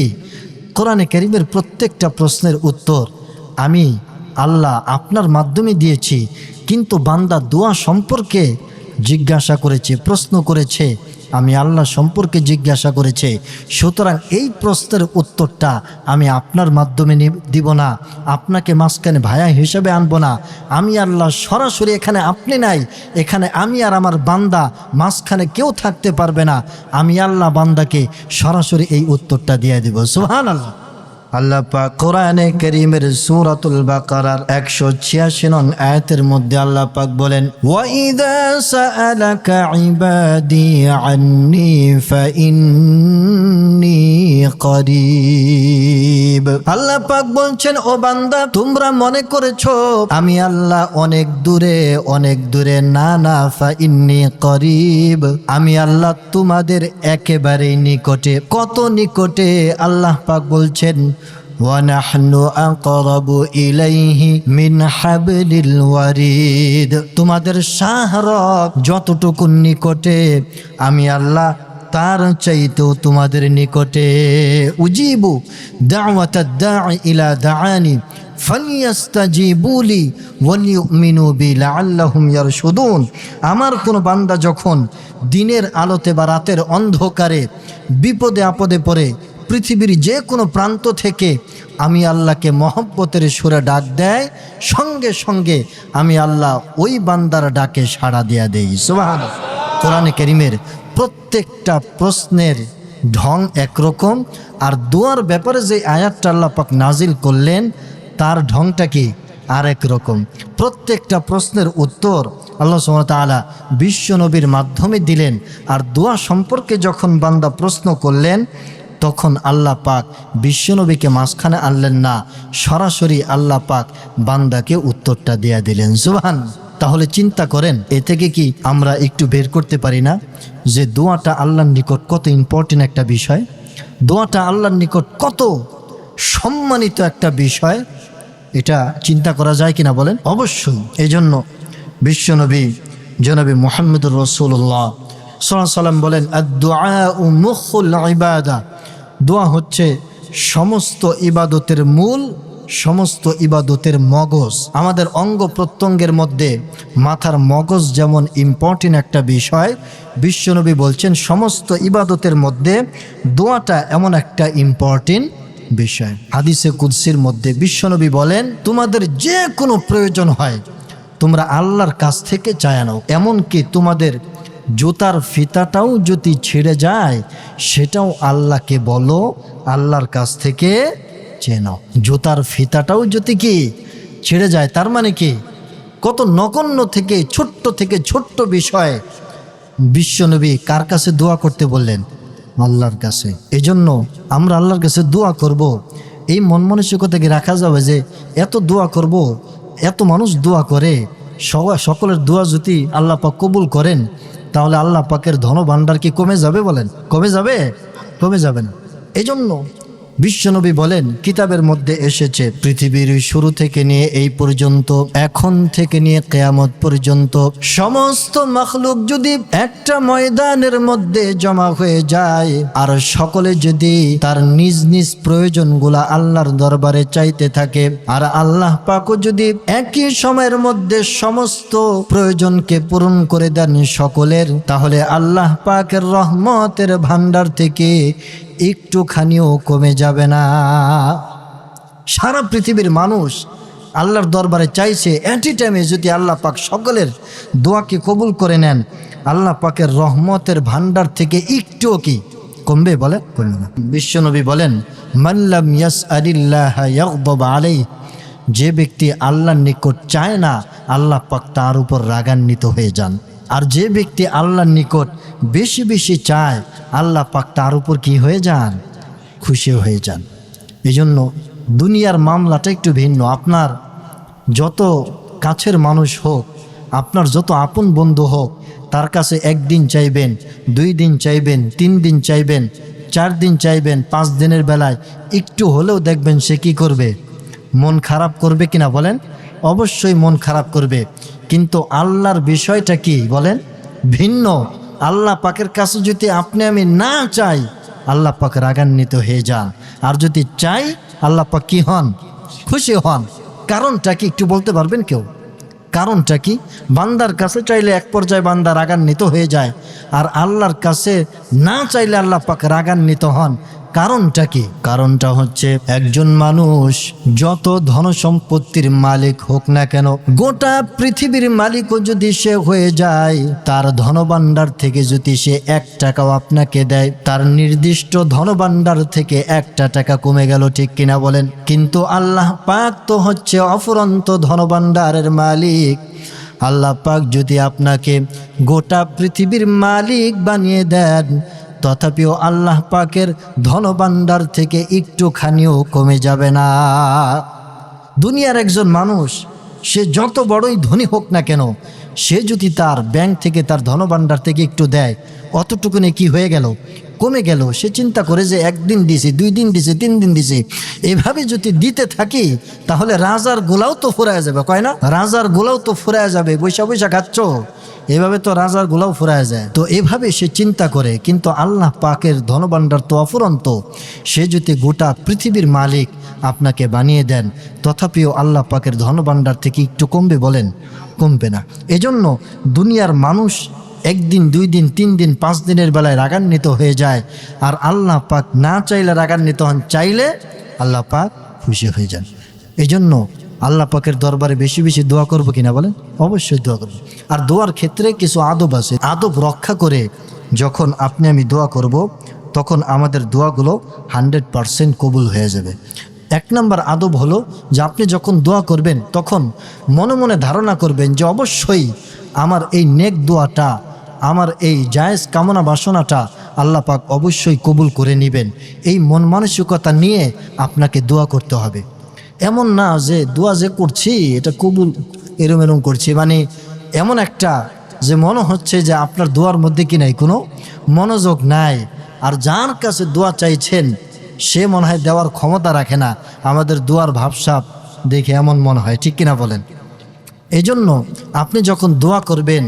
কোরআনে কারীমের প্রত্যেকটা প্রশ্নের উত্তর আমি আল্লাহ আপনার মাধ্যমে দিয়েছি, কিন্তু বান্দা দোয়া সম্পর্কে জিজ্ঞাসা করেছে, প্রশ্ন করেছে, আমি আল্লাহ সম্পর্কে জিজ্ঞাসা করেছে। সুতরাং এই প্রশ্নের উত্তরটা আমি আপনার মাধ্যমে দিব না, আপনাকে মাঝখানে ভায়া হিসেবে আনবো না। আমি আল্লাহ সরাসরি, এখানে আপনি নাই, এখানে আমি আর আমার বান্দা, মাঝখানে কেউ থাকতে পারবে না। আমি আল্লাহ বান্দাকে সরাসরি এই উত্তরটা দিয়ে দিব। সুবহানাল্লাহ। আল্লাহ পাক কোরআনে কারীমের সূরাতুল বাকারার 186 নং আয়াতের মধ্যে আল্লাহ পাক বলেন, ওয়া ইযা সাআলাকা ইবাদি আন্নী ফাইন্নী করিব। আল্লাহ পাক বলছেন, ও বান্দা তোমরা মনে করেছো আমি আল্লাহ অনেক দূরে, অনেক দূরে। না না, ফাইন্নী করিব, আমি আল্লাহ তোমাদের একেবারেই নিকটে। কত নিকটে? আল্লাহ পাক বলছেন وَنَحْنُ أَقْرَبُ إِلَيْهِ مِنْ حَبْلِ الْوَرِيدِ তোমাদের শাহরগ যতটুকু নিকটে আমি আল্লাহ তার চাইতেও তোমাদের নিকটে। উজিবু দাওয়াতাদ দাঈ ইলা দাআনি ফালিয়াস্তাজিবু লি ওয়ালিউমিনু বি লাআল্লাহুম ইয়ারশুদুন। আমার কোন বান্দা যখন দিনের আলোতে বা রাতের অন্ধকারে বিপদে আপদে পড়ে পৃথিবীর যে কোনো প্রান্ত থেকে আমি আল্লাহকে মহব্বতের সুরে ডাক দেয়, সঙ্গে সঙ্গে আমি আল্লাহ ওই বান্দার ডাকে সাড়া দিয়া দেই। সুবহানাল্লাহ। কোরআনে কারীমের প্রত্যেকটা প্রশ্নের ঢং একরকম, আর দোয়ার ব্যাপারে যে আয়াতটা আল্লাহ পাক নাজিল করলেন তার ঢংটা কি আরেক রকম। প্রত্যেকটা প্রশ্নের উত্তর আল্লাহ সুবহানাহু ওয়া তাআলা বিশ্ব নবীর মাধ্যমে দিলেন, আর দোয়া সম্পর্কে যখন বান্দা প্রশ্ন করলেন তখন আল্লাহ পাক বিশ্বনবীকে মাঝখানে আনলেন না, সরাসরি আল্লাহ পাক বান্দাকে উত্তরটা দিয়ে দিলেন। সুবহানাল্লাহ। তাহলে চিন্তা করেন, এ থেকে কি আমরা একটু বের করতে পারি না যে দোয়াটা আল্লাহর নিকট কত ইম্পর্টেন্ট একটা বিষয়, দোয়াটা আল্লাহর নিকট কত সম্মানিত একটা বিষয়? এটা চিন্তা করা যায় কিনা বলেন? অবশ্যই। এই জন্য বিশ্বনবী জনাবে মুহাম্মদুর রাসূলুল্লাহ সাল্লাল্লাহু আলাইহি ওয়াসাল্লাম বলেন, আদ-দুআউ মুখুল ইবাদা, দোয়া হচ্ছে সমস্ত ইবাদতের মূল, সমস্ত ইবাদতের মগজ। আমাদের অঙ্গ প্রত্যঙ্গের মধ্যে মাথার মগজ যেমন ইম্পর্টেন্ট একটা বিষয়, বিশ্বনবী বলছেন সমস্ত ইবাদতের মধ্যে দোয়াটা এমন একটা ইম্পর্টেন্ট বিষয়। হাদিসে কুদসির মধ্যে বিশ্বনবী বলেন, তোমাদের যে কোনো প্রয়োজন হয় তোমরা আল্লাহর কাছ থেকে চায় নাও, এমনকি তোমাদের জুতার ফিতাটাও যদি ছিঁড়ে যায় সেটাও আল্লাহকে বলো, আল্লাহর কাছ থেকে চেয়ে নাও। জুতার ফিতাটাও যদি কি ছিঁড়ে যায়, তার মানে কি কত নগণ্য থেকে ছোট্ট বিষয় বিশ্বনবী কার কাছে দোয়া করতে বললেন? আল্লাহর কাছে। এজন্য আমরা আল্লাহর কাছে দোয়া করব, এই মন মানসিকতাকে রাখা যাবে যে এত দোয়া করব, এত মানুষ দোয়া করে, সকলের দোয়া যদি আল্লাহ পাক কবুল করেন তাহলে আল্লাহ পাকের ধনভাণ্ডার কি কমে যাবে? বলেন, কমে যাবে? কমে যাবে না। এজন্য বিশ্বনবী বলেন, কিতাবের মধ্যে এসেছে পৃথিবীর শুরু থেকে নিয়ে এই পর্যন্ত, এখন থেকে নিয়ে কিয়ামত পর্যন্ত সমস্ত মাখলুক যদি একটা ময়দানের মধ্যে জমা হয়ে যায় আর সকলে যদি তার নিজ নিজ প্রয়োজনগুলা আল্লাহর দরবারে চাইতে থাকে, আর আল্লাহ পাকও যদি একই সময়ের মধ্যে সমস্ত প্রয়োজনকে পূরণ করে দেন সকলের, তাহলে আল্লাহ পাকের রহমতের ভান্ডার থেকে একটুখানিও কমে যাবে না। সারা পৃথিবীর মানুষ আল্লাহর দরবারে চাইছে, এট এ টাইমে যদি আল্লাহ পাক সকলের দোয়াকে কবুল করে নেন, আল্লাহ পাকের রহমতের ভান্ডার থেকে একটুও কি কমবে? বলে কমবে না। বিশ্বনবী বলেন, মান লাম ইয়াসআলিল্লাহ ইয়াগদাব আলাইহি, যে ব্যক্তি আল্লাহর নিকট চায় না আল্লাহ পাক তার উপর রাগান্বিত হয়ে যান, আর যে ব্যক্তি আল্লাহর নিকট বেশি বেশি চায় আল্লাহ পাক তার উপর কি হয়ে যান? খুশি হয়ে যান। এই জন্য দুনিয়ার মামলাটা একটু ভিন্ন। আপনার যত কাছের মানুষ হোক, আপনার যত আপন বন্ধু হোক, তার কাছে একদিন চাইবেন, 2 দিন চাইবেন, 3 দিন চাইবেন, 4 দিন চাইবেন, 5 দিনের বেলায় একটু হলেও দেখবেন সে কি করবে? মন খারাপ করবে কিনা বলেন? অবশ্যই মন খারাপ করবে। কিন্তু আল্লাহর বিষয়টা কি বলেন? ভিন্ন। আল্লাহ পাকের কাছে যদি আপনি আমি না চাই আল্লাহ পাক রাগান্বিত হয়ে যান, আর যদি চাই আল্লাহ পাক কি হন? খুশি হন। কারণটা কি একটু বলতে পারবেন কেউ? কারণটা কি? বান্দার কাছে চাইলে এক পর্যায়ে বান্দা রাগান্বিত হয়ে যায়, আর আল্লাহর কাছে না চাইলে আল্লাহ পাক রাগান্বিত হন। কারণটা কি? কারণটা হচ্ছে একজন মানুষ যত ধন সম্পত্তির মালিক হোক না কেন, গোটা পৃথিবীর মালিকও যদি সে হয়ে যায়, তার ধনভাণ্ডার থেকে যদি সে 1 টাকাও আপনাকে দেয়, তার নির্দিষ্ট ধনভাণ্ডার থেকে 1টা টাকা কমে গেল, ঠিক কিনা বলেন? কিন্তু আল্লাহ পাক তো হচ্ছে অফুরন্ত ধনভাণ্ডারের মালিক। আল্লাহ পাক যদি আপনাকে গোটা পৃথিবীর মালিক বানিয়ে দেন, তথাপিও আল্লাহ পাকের ধনভাণ্ডার থেকে একটুখানিও কমে যাবে না। দুনিয়ার একজন মানুষ সে যত বড়ই ধনী হোক না কেন, সে যদি তার ব্যাংক থেকে তার ধনভাণ্ডার থেকে একটু দেয়, অতটুকুনে কি হয়ে গেল? কমে গেল। সে চিন্তা করে যে একদিন দিছি, 2 দিন দিছি, 3 দিন দিছি, এভাবে যদি দিতে থাকি তাহলে রাজার গোলাও তো ফুরায় যাবে, কয় না? রাজার গোলাও তো ফুরায় যাবে, বৈশা বৈশা খাচ্ছ, এভাবে তো রাজার গোলাও ফুরায় যায়। তো এভাবে সে চিন্তা করে, কিন্তু আল্লাহ পাকের ধনভাণ্ডার তো অফুরন্ত। সে যদি গোটা পৃথিবীর মালিক আপনাকে বানিয়ে দেন, তথাপিও আল্লাহ পাকের ধনভাণ্ডার থেকে একটু কমবে? বলেন, কমবে না। এজন্য দুনিয়ার মানুষ 1 দিন, 2 দিন, 3 দিন, 5 দিনের বেলায় রাগান্বিত হয়ে যায়, আর আল্লাহ পাক না চাইলে রাগান্বিত হন, চাইলে আল্লাহ পাক খুশি হয়ে যান। এজন্য আল্লাহ পাকের দরবারে বেশি বেশি দোয়া করবো কিনা বলেন? অবশ্যই দোয়া করবো। আর দোয়ার ক্ষেত্রে কিছু আদব আছে, আদব রক্ষা করে যখন আপনি আমি দোয়া করব, তখন আমাদের দোয়াগুলো 100% কবুল হয়ে যাবে। 1 নম্বর আদব হলো যে আপনি যখন দোয়া করবেন তখন মনে মনে ধারণা করবেন যে অবশ্যই আমার এই নেক দোয়াটা, আমার এই জায়েজ কামনা বাসনাটা আল্লাহ পাক অবশ্যই কবুল করে নেবেন। এই মন মানসিকতা নিয়ে আপনাকে দোয়া করতে হবে। এমন না যে দোয়া যে করছি এটা কবুল এরম করছি, মানে এমন একটা যে মনে হচ্ছে যে আপনার দোয়ার মধ্যে কি নাই, কোনো মনোযোগ নাই, আর যার কাছে দোয়া চাইছেন সে মনে হয় দেওয়ার ক্ষমতা রাখে না। আমাদের দোয়ার ভাবসাব দেখে এমন মনে হয়, ঠিক কিনা বলেন? এজন্য আপনি যখন দোয়া করবেন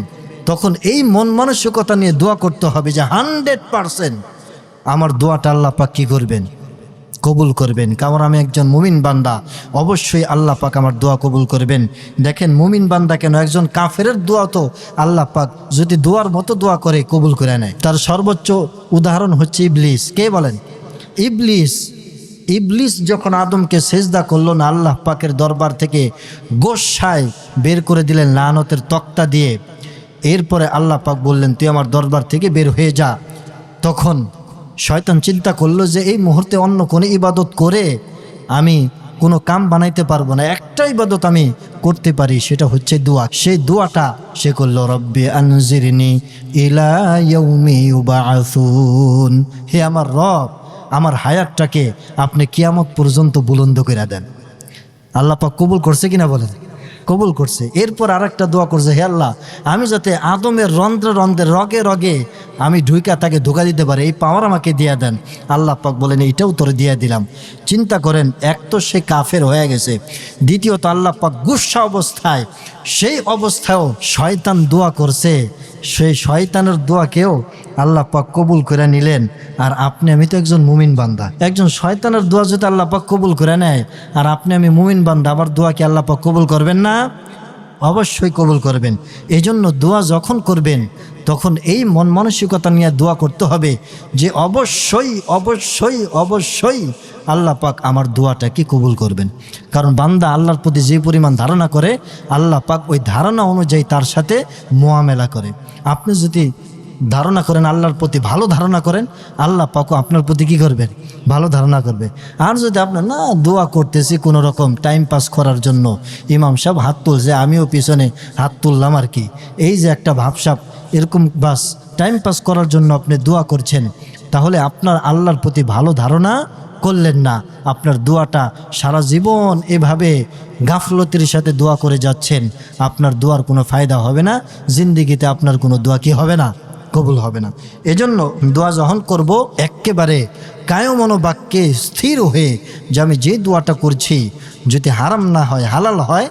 তখন এই মন মানসিকতা নিয়ে দোয়া করতে হবে যে 100% আমার দোয়াটা আল্লাহ পাক কি করবেন? কবুল করবেন। কারণ আমি একজন মুমিন বান্দা, অবশ্যই আল্লাহ পাক আমার দোয়া কবুল করবেন। দেখেন মুমিন বান্দা কেন, একজন কাফেরের দোয়া তো আল্লাহ পাক যদি দোয়ার মতো দোয়া করে কবুল করে নেয়। তার সর্বোচ্চ উদাহরণ হচ্ছে ইবলিস। কে বলেন? ইবলিস যখন আদমকে সেজদা করলো না, আল্লাহ পাকের দরবার থেকে গোসায় বের করে দিলেন লানতের তক্তা দিয়ে। এরপরে আল্লাহ পাক বললেন তুই আমার দরবার থেকে বের হয়ে যা। তখন শয়তান চিন্তা করলো যে এই মুহূর্তে অন্য কোনো ইবাদত করে আমি কোনো কাম বানাইতে পারবো না, একটা ইবাদত আমি করতে পারি, সেটা হচ্ছে দোয়া। সেই দোয়াটা সে করলো, রব্বি আনজিরনি ইলা ইয়াউমি ইউবাআসুন, হে আমার রব, আমার হায়াতটাকে আপনি কিয়ামত পর্যন্ত বুলন্দ করে দেন। আল্লাহ পাক কবুল করছে কিনা বলেন? কবুল করছে। এরপর আরেকটা দোয়া করছে, হে আল্লাহ, আমি যাতে আদমের রন্ধ্রে রন্ধ্রে রগে রগে আমি ঢুইকা তাকে ধোকা দিতে পারি, এই পাওয়ার আমাকে দিয়ে দেন। আল্লাহ পাক বলেন এইটাও তোরে দিয়ে দিলাম। চিন্তা করেন, এক তো সে কাফের হয়ে গেছে, দ্বিতীয়ত আল্লাহ পাক গুসা অবস্থায়, সেই অবস্থায়ও শয়তান দোয়া করছে, সেই শয়তানের দোয়াকেও আল্লাহ পাক কবুল করে নিলেন। আর আপনি আমি তো একজন মুমিন বান্দা, একজন শয়তানের দোয়া যদি আল্লাহ পাক কবুল করে নেয়, আর আপনি আমি মুমিন বান্দা, আবার দোয়াকে আল্লাহ পাক কবুল করবেন না? অবশ্যই কবুল করবেন। এই জন্য দোয়া যখন করবেন তখন এই মন মানসিকতা নিয়ে দোয়া করতে হবে যে অবশ্যই অবশ্যই অবশ্যই আল্লাহ পাক আমার দোয়াটাকে কবুল করবেন। কারণ বান্দা আল্লাহর প্রতি যে পরিমাণ ধারণা করে, আল্লাহ পাক ওই ধারণা অনুযায়ী তার সাথে মোয়ামেলা করে। আপনি যদি ধারণা করেন আল্লাহর প্রতি, ভালো ধারণা করেন, আল্লাহ পাকও আপনার প্রতি কী করবেন? ভালো ধারণা করবে। আর যদি আপনার না দোয়া করতেছি কোনো রকম টাইম পাস করার জন্য, ইমাম সাহেব হাত তুলছে আমিও পিছনে হাত তুললাম আর কি, এই যে একটা ভাবসাব, এরকম বাস টাইম পাস করার জন্য আপনি দোয়া করছেন, তাহলে আপনার আল্লাহর প্রতি ভালো ধারণা করলেন না। আপনার দোয়াটা সারা জীবন এভাবে গাফলতির সাথে দোয়া করে যাচ্ছেন, আপনার দোয়ার কোনো ফায়দা হবে না, জিন্দিগিতে আপনার কোনো দোয়া কি হবে না? কবুল হবে না। এজন্য দোয়া যখন করব একেবারে কায়মনোবাক্যে স্থির হয়ে যে আমি যে দোয়াটা করছি যদি হারাম না হয়, হালাল হয়,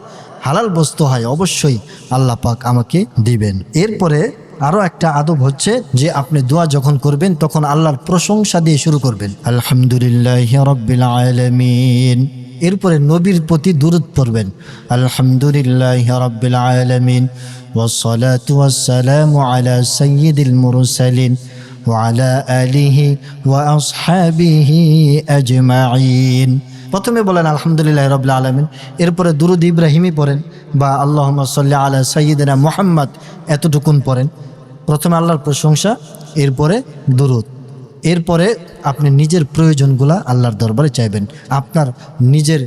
হালাল বস্তু হয়, অবশ্যই আল্লাহ পাক আমাকে দিবেন। এরপরে আরও একটা আদব হচ্ছে যে আপনি দোয়া যখন করবেন তখন আল্লাহর প্রশংসা দিয়ে শুরু করবেন, আলহামদুলিল্লাহি রাব্বিল আলামিন। এরপরে নবীর প্রতি দুরূদ পড়বেন, আলহামদুলিল্লাহি রাব্বিল আলামিন والصلاة والسلام على سيد المرسلين وعلى آله وأصحابه أجمعين। প্রথমে বলেন আলহামদুলিল্লাহ রাব্বিল আলামিন, এরপরে দুরূদ ইব্রাহিমি পড়েন বা আল্লাহুম্মা সাল্লি আলা সাইয়্যিদিনা মুহাম্মদ, এতটুকুন পড়েন। প্রথমে আল্লাহর প্রশংসা, এরপরে দুরূদ। এরপরে আপনি নিজের প্রয়োজনগুলা আল্লাহর দরবারে চাইবেন। আপনার নিজের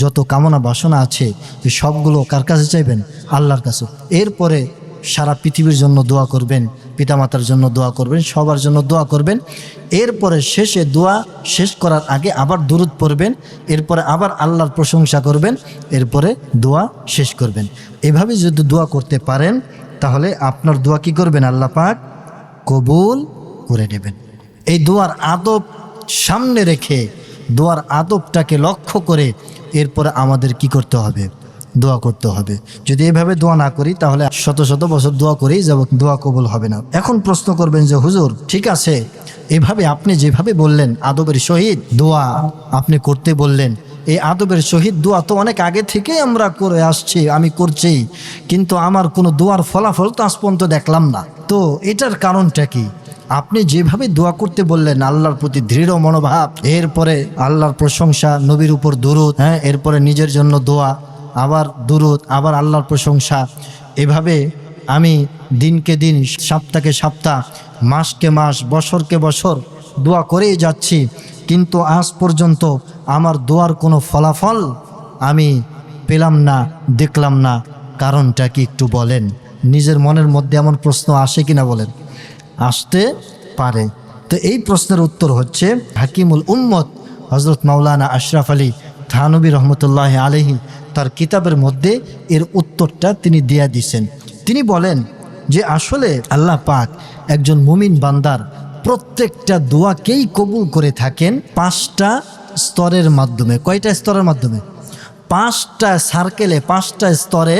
যত কামনা বাসনা আছে সবগুলো কার কাছে চাইবেন? আল্লাহর কাছে। এরপরে সারা পৃথিবীর জন্য দোয়া করবেন, পিতামাতার জন্য দোয়া করবেন, সবার জন্য দোয়া করবেন। এরপরে শেষে দোয়া শেষ করার আগে আবার দুরূদ পড়বেন, এরপরে আবার আল্লাহর প্রশংসা করবেন, এরপরে দোয়া শেষ করবেন। এভাবে যদি দোয়া করতে পারেন তাহলে আপনার দোয়া কি করবেন? আল্লাহ পাক কবুল করে নেবেন। এই দোয়ার আদব সামনে রেখে, দোয়ার আদবটাকে লক্ষ্য করে এরপরে আমাদের কি করতে হবে? দোয়া করতে হবে। যদি এভাবে দোয়া না করি তাহলে শত শত বছর দোয়া করেই যাব, দোয়া কবুল হবে না। এখন প্রশ্ন করবেন যে হুজুর ঠিক আছে, এভাবে আপনি যেভাবে বললেন আদবের সহিত দোয়া আপনি করতে বললেন, এই আদবের সহিত দোয়া তো অনেক আগে থেকেই আমরা করে আসছি, আমি করছি, কিন্তু আমার কোনো দোয়ার ফলাফল তো আজ পর্যন্ত দেখলাম না। তো এটার কারণটা কি? আপনি যেভাবে দোয়া করতে বললেন, আল্লাহর প্রতি দৃঢ় মনোভাব, এরপরে আল্লাহর প্রশংসা, নবীর উপর দরুদ, এরপরে নিজের জন্য দোয়া, আবার দুরুদ, আবার আল্লাহর প্রশংসা, এভাবে আমি দিনকে দিন, সপ্তাহকে সপ্তাহ, মাসকে মাস, বছরকে বছর দোয়া করেই যাচ্ছি, কিন্তু আজ পর্যন্ত আমার দোয়ার কোনো ফলাফল আমি পেলাম না, দেখলাম না। কারণটা কি একটু বলেন? নিজের মনের মধ্যে এমন প্রশ্ন আসে কিনা বলেন? আসতে পারে। তো এই প্রশ্নের উত্তর হচ্ছে হাকিমুল উম্মত হজরত মাওলানা আশরাফ আলী থানবী রহমতুল্লাহ আলাইহি তার কিতাবের মধ্যে এর উত্তরটা তিনি দিয়ে দিয়েছেন। তিনি বলেন যে আসলে আল্লাহ পাক একজন মুমিন বান্দার প্রত্যেকটা দোয়াকেই কবুল করে থাকেন 5টা স্তরের মাধ্যমে। কয়টা স্তরের মাধ্যমে? 5টা সার্কেলে, 5টা স্তরে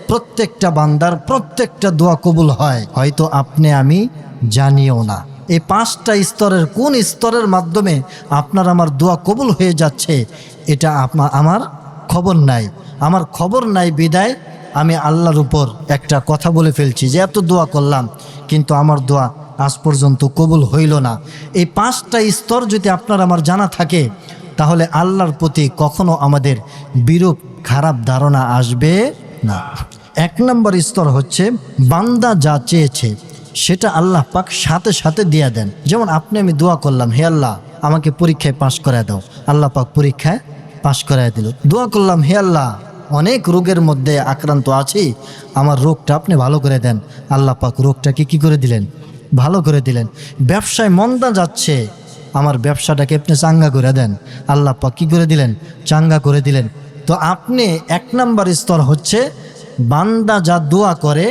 প্রত্যেকটা বান্দার প্রত্যেকটা দোয়া কবুল হয়, হয়তো আপনি আমি জানিও না। এই 5টা স্তরের কোন স্তরের মাধ্যমে আপনার আমার দোয়া কবুল হয়ে যাচ্ছে এটা আমার খবর নাই। আমার খবর নাই বিদায় আমি আল্লাহর উপর একটা কথা বলে ফেলছি যে এত দোয়া করলাম কিন্তু আমার দোয়া আজ পর্যন্ত কবুল হইল না। এই 5টা স্তর যদি আপনার আমার জানা থাকে তাহলে আল্লাহর প্রতি কখনো আমাদের বিরূপ খারাপ ধারণা আসবে না। 1 নম্বর স্তর হচ্ছে বান্দা যা চেয়েছে সেটা আল্লাহ পাক সাথে সাথে দিয়ে দেন। যেমন আপনি আমি দোয়া করলাম, হে আল্লাহ আমাকে পরীক্ষায় পাশ করায় দাও, আল্লাহ পাক পরীক্ষায় পাশ করায় দিল। দোয়া করলাম, হে আল্লাহ অনেক রোগের মধ্যে আক্রান্ত আছি, আমার রোগটা আপনি ভালো করে দেন, আল্লাহ পাক রোগটাকে কি করে দিলেন? ভালো করে দিলেন। ব্যবসায় মন্দা যাচ্ছে, আমার ব্যবসাটাকে আপনি চাঙ্গা করে দেন, আল্লাহ পাক কি করে দিলেন? চাঙ্গা করে দিলেন। তো আপনি 1 নম্বর স্তর হচ্ছে বান্দা যা দোয়া করে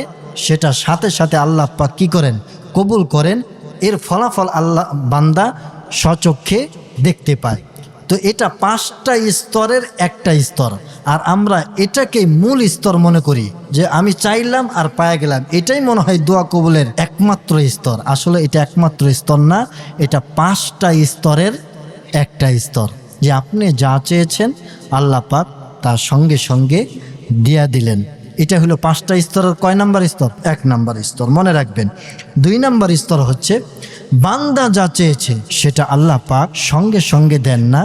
সেটা সাথে সাথে আল্লাহ পাক কি করেন? কবুল করেন। এর ফলাফল আল্লাহ বান্দা স্বচক্ষে দেখতে পায়। তো এটা 5টা স্তরের একটা স্তর, আর আমরা এটাকে মূল স্তর মনে করি যে আমি চাইলাম আর পায়ে গেলাম, এটাই মনে হয় দোয়া কবুলের একমাত্র স্তর। আসলে এটা একমাত্র স্তর না, এটা 5টা স্তরের একটা স্তর, যে আপনি যা চেয়েছেন আল্লাহ পাক তার সঙ্গে সঙ্গে দিয়া দিলেন। এটা হলো 5টা স্তরের কয় নাম্বার স্তর? 1 নম্বর স্তর, মনে রাখবেন। 2 নম্বর স্তর হচ্ছে বান্দা যা চেয়েছে সেটা আল্লাহ পাক সঙ্গে সঙ্গে দেন না,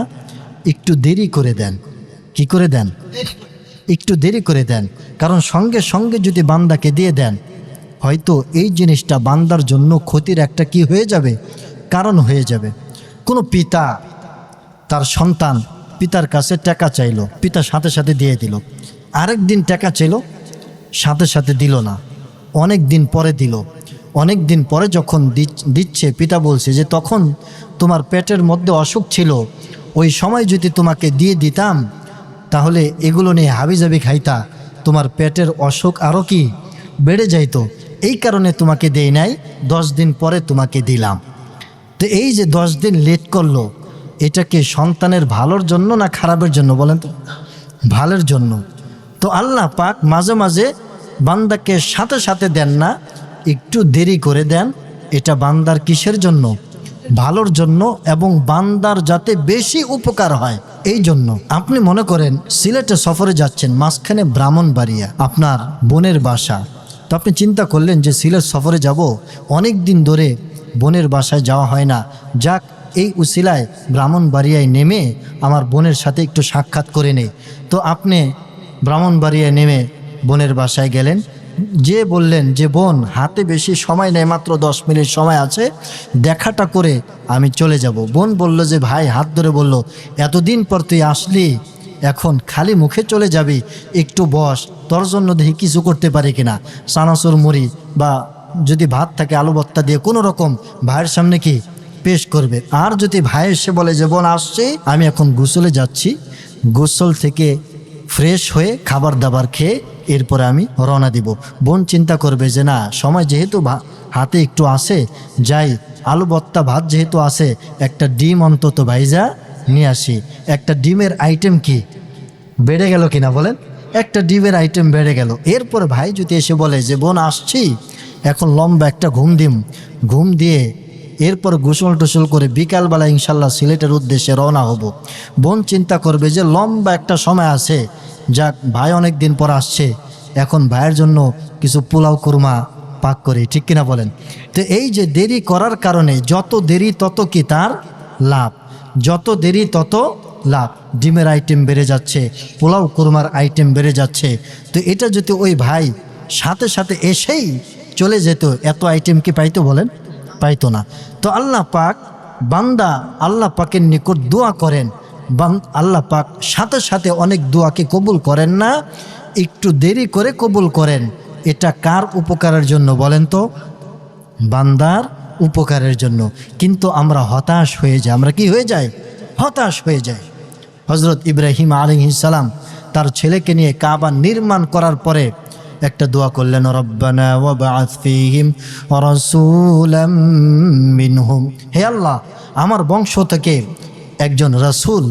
একটু দেরি করে দেন। কি করে দেন? একটু দেরি করে দেন। কারণ সঙ্গে সঙ্গে যদি বান্দাকে দিয়ে দেন, হয়তো এই জিনিসটা বান্দার জন্য ক্ষতির একটা কি হয়ে যাবে? কারণ হয়ে যাবে। কোনো পিতা তার সন্তান পিতার কাছে টাকা চাইলো, পিতা সাথে সাথে দিয়ে দিল। আরেক দিন টাকা চাইলো, সাথে সাথে দিল না, অনেক দিন পরে দিল। অনেক দিন পরে যখন দিচ্ছে, পিতা বলছে যে তখন তোমার পেটের মধ্যে অসুখ ছিল, ওই সময় যদি তোমাকে দিয়ে দিতাম তাহলে এগুলো নিয়ে হাবিজাবি খাইতা, তোমার পেটের অসুখ আরও কি বেড়ে যাইতো, এই কারণে তোমাকে দেই নাই, 10 দিন পরে তোমাকে দিলাম। তো এই যে 10 দিন লেট করলো, এটা কি সন্তানের ভালোর জন্য না খারাপের জন্য বলেন তো? ভালোর জন্য। তো আল্লাহ পাক মাঝে মাঝে বান্দাকে সাথে সাথে দেন না, একটু দেরি করে দেন। এটা বান্দার কিসের জন্য? ভালোর জন্য, এবং বান্দার যাতে বেশি উপকার হয় এই জন্য। আপনি মনে করেন সিলেটে সফরে যাচ্ছেন, মাঝখানে ব্রাহ্মণবাড়িয়া আপনার বোনের বাসা। তো আপনি চিন্তা করলেন যে সিলেট সফরে যাব, অনেক দিন ধরে বোনের বাসায় যাওয়া হয় না, যাক এই উসিলায় ব্রাহ্মণবাড়িয়ায় নেমে আমার বোনের সাথে একটু সাক্ষাৎ করে নেই। তো আপনি ব্রাহ্মণবাড়িয়ায় নেমে বোনের বাসায় গেলেন, যে বললেন যে বোন হাতে বেশি সময় নেই, মাত্র 10 মিনিট সময় আছে, দেখাটা করে আমি চলে যাব। বোন বলল যে ভাই হাত ধরে বলল, এতদিন পর তুই আসলি, এখন খালি মুখে চলে যাবি, একটু বস, তোর জন্য দেখি কিছু করতে পারি কিনা, চানাচুর মুড়ি বা যদি ভাত থাকে আলু ভর্তা দিয়ে কোনো রকম ভাইয়ের সামনে কি পেশ করবে। আর যদি ভাই এসে বলে যে বোন আসছে, আমি এখন গোসলে যাচ্ছি, গোসল থেকে ফ্রেশ হয়ে খাবার দাবার খেয়ে এরপরে আমি রওনা দিব, বোন চিন্তা করবে যে না সময় যেহেতু হাতে একটু আসে, যাই আলু ভর্তা ভাত যেহেতু আসে, একটা ডিম অন্তত ভাইজা নিয়ে আসি। একটা ডিমের আইটেম কি বেড়ে গেল কিনা বলেন, একটা ডিমের আইটেম বেড়ে গেল। এরপরে ভাই যদি এসে বলে যে বোন আসছি, এখন লম্বা একটা ঘুম দিয়ে এরপর গোসল টোসল করে বিকালবেলা ইনশাল্লাহ সিলেটের উদ্দেশ্যে রওনা হব। বোন চিন্তা করবে যে লম্বা একটা সময় আছে, যাক ভাই অনেক দিন পর আসছে, এখন ভাইয়ের জন্য কিছু পোলাও কুরমা পাক করি, ঠিক কিনা বলেন। তো এই যে দেরি করার কারণে যত দেরি তত কি তার লাভ, যত দেরি তত লাভ। ডিমের আইটেম বেড়ে যাচ্ছে, পোলাও কুরমার আইটেম বেড়ে যাচ্ছে। তো এটা যদি ওই ভাই সাথে সাথে এসেই চলে যেত, এত আইটেম কি পাইতো বলেন, পাইতো না। তো আল্লাহ পাক বান্দা আল্লাহ পাকের নিকট দোয়া করেন, আল্লাহ পাক সাথে সাথে অনেক দোয়াকে কবুল করেন না, একটু দেরি করে কবুল করেন। এটা কার উপকারের জন্য বলেন তো? বান্দার উপকারের জন্য। কিন্তু আমরা হতাশ হয়ে যাই, আমরা কি হয়ে যাই? হতাশ হয়ে যাই। হজরত ইব্রাহিম আলাইহিস সালাম তার ছেলেকে নিয়ে কাবা নির্মাণ করার পরে একটা দোয়া করলেন, রব্বানা ওয়াবআথ ফীহিম রাসূলাম মিনহুম, হে আল্লাহ আমার বংশ থেকে একজন রাসূল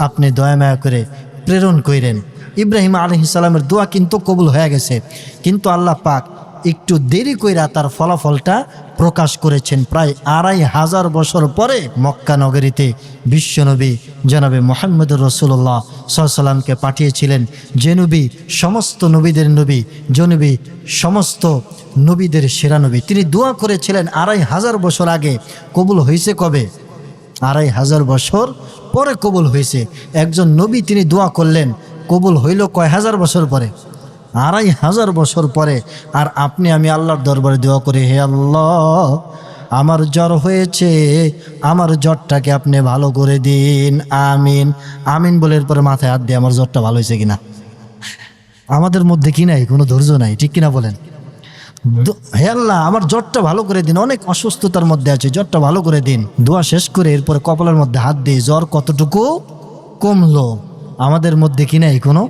আপনি দয়া মায়া করে প্রেরণ করেন। ইব্রাহিম আলাইহিস সালামের দোয়া কিন্তু কবুল হয়ে গেছে, কিন্তু আল্লাহ পাক একটু দেরি কইরা তার ফলাফলটা প্রকাশ করেছেন। প্রায় ২৫০০ বছর পরে মক্কা নগরীতে বিশ্বনবী জনাবে মুহাম্মদুর রাসূলুল্লাহ সাল্লাল্লাহু আলাইহি ওয়াসাল্লামকে পাঠিয়েছিলেন, যে নবী সমস্ত নবীদের নবী, যে নবী সমস্ত নবীদের সেরা নবী। তিনি দোয়া করেছিলেন ২৫০০ বছর আগে, কবুল হয়েছে কবে? ২৫০০ বছর পরে কবুল হয়েছে। একজন নবী তিনি দোয়া করলেন, কবুল হইল কয় হাজার বছর পরে? ২৫০০ বছর পরে। আর আপনি আমি আল্লাহর দরবারে দোয়া করি, হে আল্লাহ আমার জ্বর হয়েছে, আমার জ্বরটাকে আপনি ভালো করে দিন, আমিন আমিন বলে এরপরে মাথায় হাত দিয়ে আমার জ্বরটা ভালো হয়েছে কিনা। আমাদের মধ্যে কি নাই, কোনো ধৈর্য নাই, ঠিক কিনা বলেন? হে আল্লাহ আমার জ্বরটা ভালো করে দিন, অনেক অসুস্থতার মধ্যে আছে, জ্বরটা ভালো করে দিন। দোয়া শেষ করে এরপরে কপালের মধ্যে হাত দিয়ে জ্বর কতটুকু কমলো। আমাদের মধ্যে কি নাই, কোনো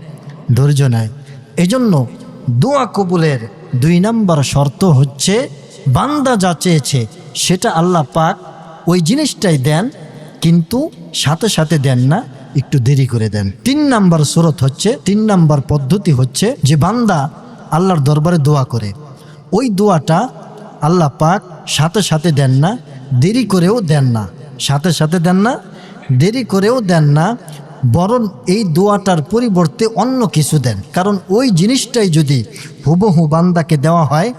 ধৈর্য নাই। এজন্য দোয়া কবুলের ২ নম্বর শর্ত হচ্ছে বান্দা যা চেয়েছে সেটা আল্লাহ পাক ওই জিনিসটাই দেন, কিন্তু সাথে সাথে দেন না, একটু দেরি করে দেন। ৩ নম্বর সুরত হচ্ছে, ৩ নম্বর পদ্ধতি হচ্ছে যে বান্দা আল্লাহর দরবারে দোয়া করে, ওই দোয়াটা আল্লাহ পাক সাথে সাথে দেন না, দেরি করেও দেন না, সাথে সাথে দেন না, দেরি করেও দেন না, বরং এই দোয়াটার পরিবর্তে অন্য কিছু দেন। কারণ ওই জিনিসটাই যদি হুবহু বান্দাকে দেওয়া হয়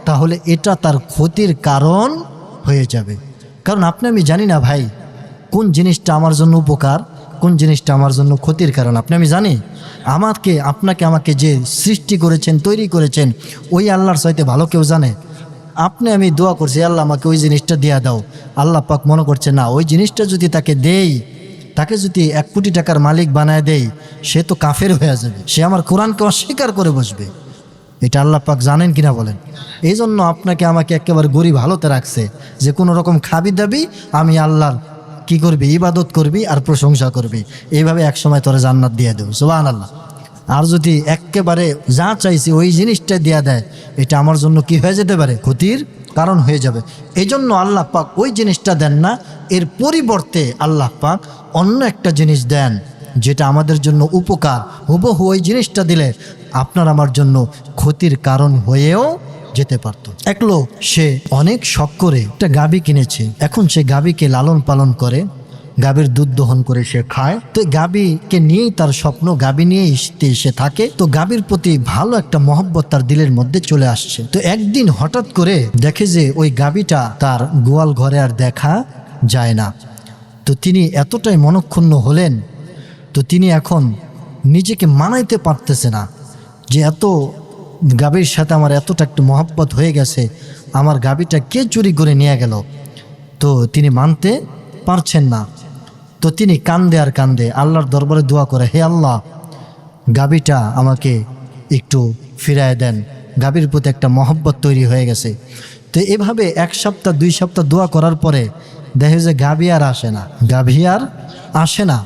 তাহলে এটা তার ক্ষতির কারণ হয়ে যাবে। কারণ আপনি আমি জানি না ভাই কোন জিনিসটা আমার জন্য উপকার, কোন জিনিসটা আমার জন্য ক্ষতির কারণ। আপনি আমি জানি, আপনাকে যে সৃষ্টি করেছেন, তৈরি করেছেন, ওই আল্লাহর চাইতে ভালো কেউ জানে? আপনি আমি দোয়া করছি আল্লাহ আমাকে ওই জিনিসটা দিয়া দাও, আল্লাহ পাক মনে করছে না ওই জিনিসটা যদি তাকে দেই, তাকে যদি ১ কোটি টাকার মালিক বানায় দেই, সে তো কাফের হয়ে যাবে, সে আমার কোরআনকে অস্বীকার করে বসবে। এটা আল্লাহ পাক জানেন কিনা বলেন? এই জন্য আপনাকে আমাকে একেবারে গরিব হালতে রাখছে, যে কোনো রকম খাবি দাবি আমি আল্লাহর কি করবি, ইবাদত করবি আর প্রশংসা করবি, এইভাবে একসময় তোরা জান্নাত দিয়ে দেব, সুবহানাল্লাহ। আর যদি একেবারে যা চাইছি ওই জিনিসটা দেয়া দেয়, এটা আমার জন্য কি হয়ে যেতে পারে, ক্ষতির কারণ হয়ে যাবে। এই জন্য আল্লাহ পাক ওই জিনিসটা দেন না, এর পরিবর্তে আল্লাহ পাক অন্য একটা জিনিস দেন যেটা আমাদের জন্য উপকার। হুবহু ওই জিনিসটা দিলে আপনার আমার জন্য ক্ষতির কারণ হয়েও যেতে পারত। এক লোক সে অনেক শখ করে একটা গাভী কিনেছে, এখন সে গাভীকে লালন পালন করে, গাভীর দুধ দহন করে সে খায়। তো গাভীকে নিয়েই তার স্বপ্ন, গাভী নিয়েই সে থাকে। তো গাভীর প্রতি ভালো একটা মহব্বত তার দিলের মধ্যে চলে আসছে। তো একদিন হঠাৎ করে দেখে যে ওই গাভীটা তার গোয়াল ঘরে আর দেখা যায় না। তো তিনি এতটাই মনক্ষুণ্ণ হলেন, তো তিনি এখন নিজেকে মানাইতে পারতেছে না যে এত গাভীর সাথে আমার এতটা একটা মহব্বত হয়ে গেছে, আমার গাভীটা কে চুরি করে নিয়ে গেল। তো তিনি মানতে পারছেন না। তো তিনি কান্দে আর কান্দে আল্লাহর দরবারে দোয়া করে, হে আল্লাহ গাভীটা আমাকে একটু ফিরায় দেন, গাভীর প্রতি একটা মহব্বত তৈরি হয়ে গেছে। তো এভাবে 1 সপ্তাহ 2 সপ্তাহ দোয়া করার পরে দেখে যে গাভী আর আসে না, গাভী আর আসে না।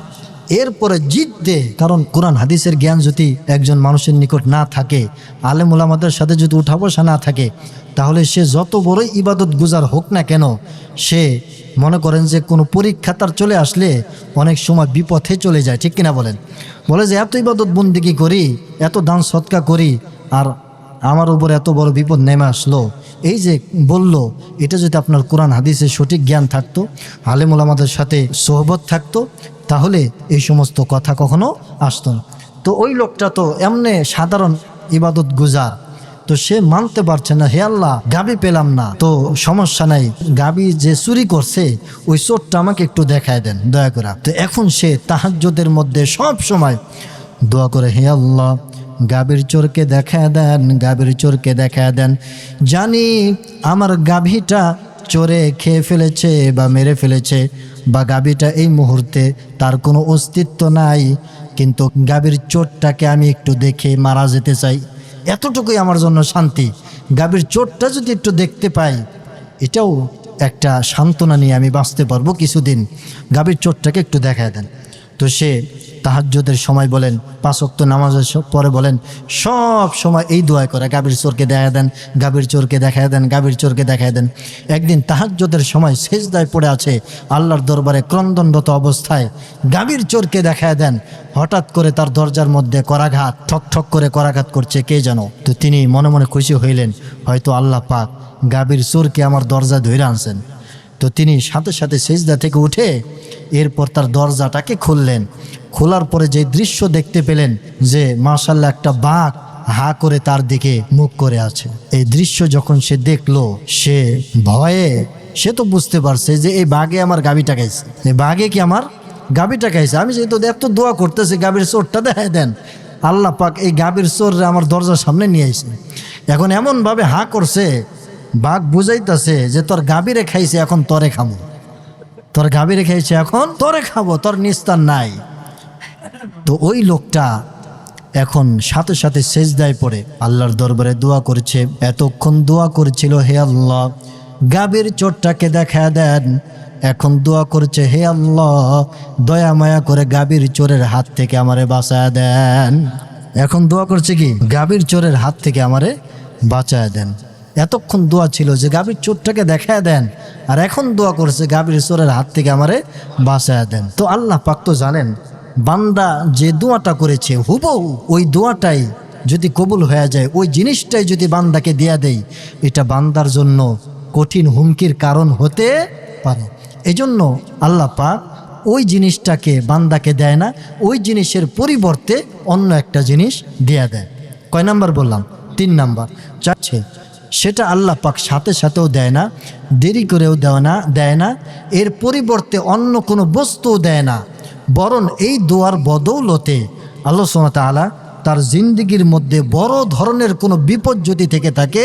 এরপরে জিদ্দে, কারণ কোরআন হাদিসের জ্ঞান যদি একজন মানুষের নিকট না থাকে, আলেম ওলামাদের সাথে যদি উঠা বসা না থাকে, তাহলে সে যত বড় ইবাদত গুজার হোক না কেন, সে মনে করেন যে কোনো পরীক্ষা তার চলে আসলে অনেক সময় বিপথে চলে যায়, ঠিক কিনা বলেন? বলে যে এত ইবাদত বন্দিগি করি, এত দান সৎকা করি, আর আমার উপর এত বড় বিপদ নেমে আসলো। এই যে বলল, এটা যদি আপনার কোরআন হাদিসের সঠিক জ্ঞান থাকতো, আলেম ওলামাদের সাথে সোহবত থাকতো, তাহলে এই সমস্ত কথা কখনো আসতো না। তো ওই লোকটা তো এমনি সাধারণ ইবাদত গুজার, তো সে মানতে পারছে না, হে আল্লাহ গাভী পেলাম না, তো সমস্যা নাই, গাভী যে চুরি করছে ওই চোরটা আমাকে একটু দেখায় দেন দয়া করে। তো এখন সে তাহাজ্জুদের মধ্যে সব সময় দোয়া করে, হে আল্লাহ গাভীর চোরকে দেখায় দেন, গাভীর চোরকে দেখায় দেন। জানি আমার গাভীটা চোরে খেয়ে ফেলেছে বা মেরে ফেলেছে, বা গাভীটা এই মুহূর্তে তার কোনো অস্তিত্ব নাই, কিন্তু গাভীর চোরটাকে আমি একটু দেখে মারা যেতে চাই, এতটুকুই আমার জন্য শান্তি। গাভীর চোরটা যদি একটু দেখতে পাই, এটাও একটা সান্ত্বনা নিয়ে আমি বাঁচতে পারবো কিছুদিন, গাভীর চোরটাকে একটু দেখায় দেন। তো সে তাহাজ্জুদের সময় বলেন, 5 ওয়াক্ত নামাজের পরে বলেন, সব সময় এই দোয়া করে, গাভীর চোরকে দেখায় দেন, গাভীর চোরকে দেখায় দেন, গাভীর চোরকে দেখায় দেন। একদিন তাহাজ্জুদের সময় সেজদায় পড়ে আছে, আল্লাহর দরবারে ক্রন্দনরত অবস্থায় গাভীর চোরকে দেখায় দেন। হঠাৎ করে তার দরজার মধ্যে করাঘাত, ঠক ঠক করে করাঘাত করছে কে যেন। তো তিনি মনে মনে খুশি হইলেন, হয়তো আল্লাহ পাক গাভীর চোরকে আমার দরজা ধরে আনছেন। তো তিনি সাথে সাথে সেজদা থেকে উঠে এরপর তার দরজাটাকে খুললেন। খোলার পরে যে দৃশ্য দেখতে পেলেন যে মাশাআল্লাহ একটা বাঘ হা করে তার দিকে মুখ করে আছে। এই দৃশ্য যখন সে দেখলো, সে ভয়ে, সে তো বুঝতে পারছে যে এই বাঘে আমার গাভীটা খাইছে, এই বাঘে কি আমার গাভীটা খাইছে। আমি যেহেতু এত দোয়া করতেছি গাভীর চোরটা দেখায় দেন, আল্লাহ পাক এই গাভীর চোররে আমার দরজার সামনে নিয়ে আসছে। এখন এমনভাবে হা করছে, বাঘ বুঝাইতেছে যে তোর গাভীরে খাইছে, এখন তরে খাবো, তোর গাভীরে খাইছে, এখন তরে খাবো, তোর নিস্তার নাই। তো ওই লোকটা এখন সাথে সাথে সেজদায় পড়ে আল্লাহর দরবারে দোয়া করেছে। এতক্ষণ দোয়া করেছিল, হে আল্লাহ গাভীর চোরটাকে দেখা দেন, এখন দোয়া করছে, হে আল্লাহ দয়া মায়া করে গাভীর চোরের হাত থেকে আমারে বাঁচায় দেন। এখন দোয়া করছে কি, গাভীর চোরের হাত থেকে আমারে বাঁচায় দেন। এতক্ষণ দোয়া ছিল যে গাভীর চোরটাকে দেখায় দেন, আর এখন দোয়া করছে গাভীর চোরের হাত থেকে আমারে বাঁচায় দেন। তো আল্লাহ পাক তো জানেন বান্দা যে দোয়াটা করেছে হুবহু ওই দোয়াটাই যদি কবুল হয়ে যায়, ওই জিনিসটাই যদি বান্দাকে দেয়া দেয়, এটা বান্দার জন্য কঠিন হুমকির কারণ হতে পারে। এজন্য আল্লাহ পাক ওই জিনিসটাকে বান্দাকে দেয় না, ওই জিনিসের পরিবর্তে অন্য একটা জিনিস দেয়া দেয়। কয় নাম্বার বললাম? 3 নাম্বার। চাচ্ছে সেটা আল্লাহ পাক সাথে সাথেও দেয় না, দেরি করেও দেয় না, এর পরিবর্তে অন্য কোনো বস্তুও দেয় না, বরং এই দোয়ার বদৌলতে আল্লাহ সুবহানাহু ওয়া তাআলা তার জিন্দিগির মধ্যে বড় ধরনের কোনো বিপদ যদি থেকে থাকে,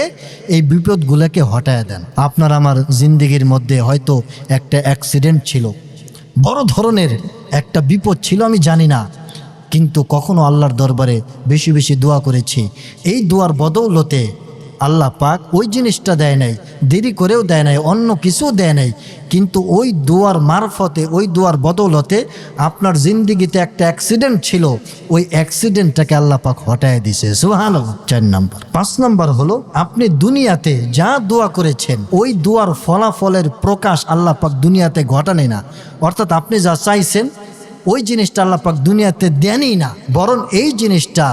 এই বিপদগুলোকে হটায় দেন। আপনার আমার জিন্দিগির মধ্যে হয়তো একটা অ্যাক্সিডেন্ট ছিল, বড় ধরনের একটা বিপদ ছিল, আমি জানি না, কিন্তু কখনো আল্লাহর দরবারে বেশি বেশি দোয়া করেছি, এই দোয়ার বদৌলতে আল্লাহ পাক ওই জিনিসটা দেয় নাই, দেরি করেও দেয় নাই, অন্য কিছুও দেয় নাই, কিন্তু ওই দোয়ার মারফতে, ওই দোয়ার বদৌলতে আপনার জিন্দিগিতে একটা অ্যাক্সিডেন্ট ছিল, ওই অ্যাক্সিডেন্টটাকে আল্লাহ পাক হটায় দিছে। সুবহানাল্লাহ। 4 নাম্বার। 5 নাম্বার হলো আপনি দুনিয়াতে যা দোয়া করেছেন ওই দোয়ার ফলাফলের প্রকাশ আল্লাহ পাক দুনিয়াতে ঘটানে না, অর্থাৎ আপনি যা চাইছেন ওই জিনিসটা আল্লাহ পাক দুনিয়াতে দেনই না, বরং এই জিনিসটা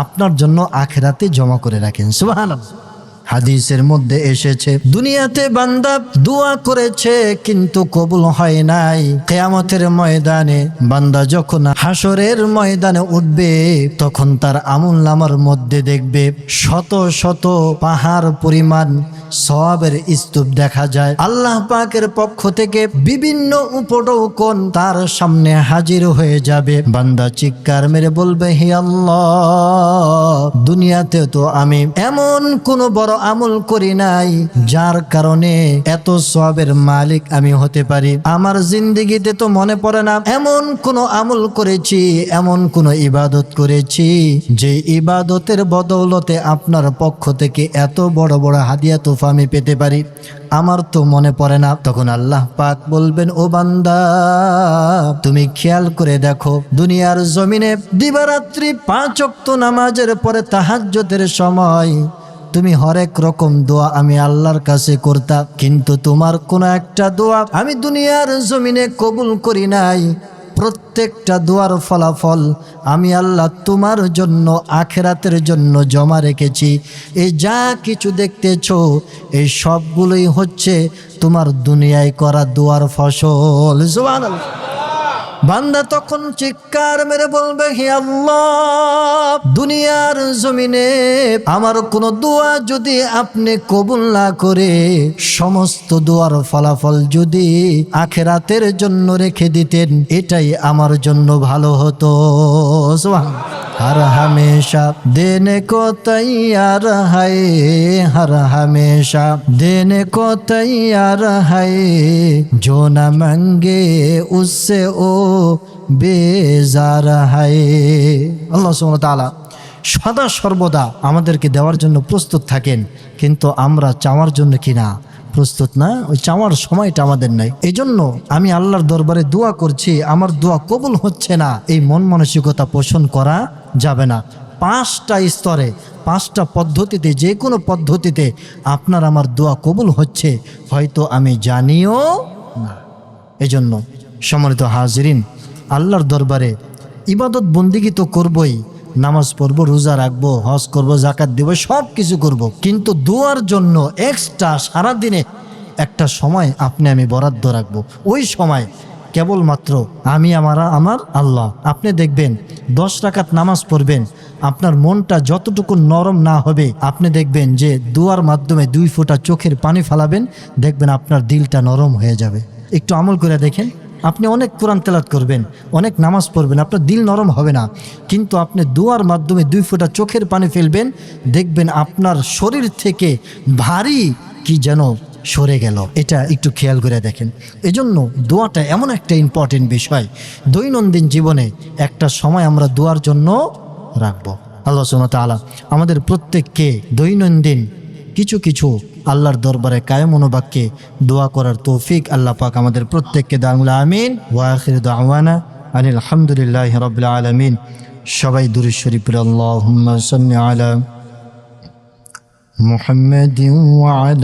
আপনার জন্য আখিরাতে জমা করে রাখেন। সুবহানাল্লাহ। হাদিসের মধ্যে এসেছে দুনিয়াতে বান্দা দোয়া করেছে কিন্তু কবুল হয় নাই, কিয়ামতের ময়দানে বান্দা যখন হাসরের ময়দানে উঠবে তখন তার আমলনামার মধ্যে দেখবে শত শত পাহাড় পরিমাণ সওয়াবের স্তূপ দেখা যায়। আল্লাহ পাকের পক্ষ থেকে বিভিন্ন উপঢৌকন তার সামনে হাজির হয়ে যাবে। বান্দা চিৎকার মেরে বলবে, হে আল্লাহ দুনিয়াতে তো আমি এমন কোন বড় আমল করি নাই যার কারণে এত সওয়াবের মালিক আমি হতে পারি। আমার জিন্দেগিতে তো মনে পড়ে না এমন কোন আমল করেছি, এমন কোন ইবাদত করেছি যে ইবাদতের বদৌলতে আপনার পক্ষ থেকে এত বড় বড় হাদিয়া তোফা আমি পেতে পারি। আমার তো মনে পড়ে না। তখন আল্লাহ পাক বলবেন, ও বান্দা তুমি খেয়াল করে দেখো, দুনিয়ার জমিনে দিবারাত্রি 5 ওয়াক্ত নামাজের পরে তাহাজ্জুদের সময় তুমি হরেক রকম দোয়া আমি আল্লাহর কাছে করতা, কিন্তু তোমার কোন একটা দোয়া আমি দুনিয়ার জমিনে কবুল করি নাই। প্রত্যেকটা দোয়ার ফলাফল আমি আল্লাহ তোমার জন্য আখিরাতের জন্য জমা রেখেছি। এই যা কিছু দেখতেছো এই সবগুলোই হচ্ছে তোমার দুনিয়ায় করা দোয়ার ফসল। সুবহানাল্লাহ। বান্দা তখন চিৎকার মেরে বলবে, হে আল্লাহ, দুনিয়ার জমিনে আমার কোন দোয়া যদি আপনি কবুল না করে সমস্ত দোয়ার ফলাফল যদি আখিরাতের জন্য রেখে দিতেন, এটাই আমার জন্য ভালো হতো। সুবহানাল্লাহ। हर हमेशा देने को तैयार है, हर हमेशा देने को तैयार है, जो न मांगे उससे ओ बेजार है। আল্লাহ সুবহানাহু ওয়া তাআলা সদা সর্বদা আমাদেরকে দেওয়ার জন্য প্রস্তুত থাকেন, কিন্তু আমরা চাওয়ার জন্য কিনা প্রস্তুত না। ওই চাওয়ার সময়টা আমাদের নাই। এই জন্য আমি আল্লাহর দরবারে দোয়া করছি, আমার দোয়া কবুল হচ্ছে না, এই মন মানসিকতা পোষণ করা যাবে না। 5টা স্তরে 5টা পদ্ধতিতে যে কোনো পদ্ধতিতে আপনার আমার দোয়া কবুল হচ্ছে, হয়তো আমি জানিও না। এই জন্য সম্মানিত হাজিরিন, আল্লাহর দরবারে ইবাদত বন্দিগি তো করবই, নামাজ পড়বো, রোজা রাখবো, হজ করবো, জাকাত দেবো, সব কিছু করব, কিন্তু দোয়ার জন্য এক্সট্রা সারাদিনে একটা সময় আপনি আমি বরাদ্দ রাখবো। ওই সময় কেবলমাত্র আমি আমার আল্লাহ। আপনি দেখবেন 10 রাকাত নামাজ পড়বেন, আপনার মনটা যতটুকু নরম না হবে, আপনি দেখবেন যে দোয়ার মাধ্যমে 2 ফোঁটা চোখের পানি ফেলাবেন, দেখবেন আপনার দিলটা নরম হয়ে যাবে। একটু আমল করে দেখেন। আপনি অনেক কোরআন তেলাওয়াত করবেন, অনেক নামাজ পড়বেন, আপনার দিল নরম হবে না, কিন্তু আপনি দোয়ার মাধ্যমে 2 ফোঁটা চোখের পানি ফেলবেন, দেখবেন আপনার শরীর থেকে ভারী কি যেন সরে গেল। এটা একটু খেয়াল করে দেখেন। এজন্য দোয়াটা এমন একটা ইম্পর্টেন্ট বিষয়, দৈনন্দিন জীবনে একটা সময় আমরা দোয়ার জন্য রাখবো। আল্লাহ সুবহানাহু ওয়া তাআলা আমাদের প্রত্যেককে দৈনন্দিন কিছু কিছু আল্লাহর দরবারে কায়েম মনোবাক্যে দোয়া করার তৌফিক আল্লাহ পাক আমাদের প্রত্যেককে দান। আমিন। ওয়া আখিরু দাওয়ানা আনিল হামদুলিল্লাহি রাব্বিল আলামিন। সবাই দুরূদ শরীফ পড়ে আল্লাহুম্মা সাল্লি আলা মুহাম্মাদিন ওয়া আলা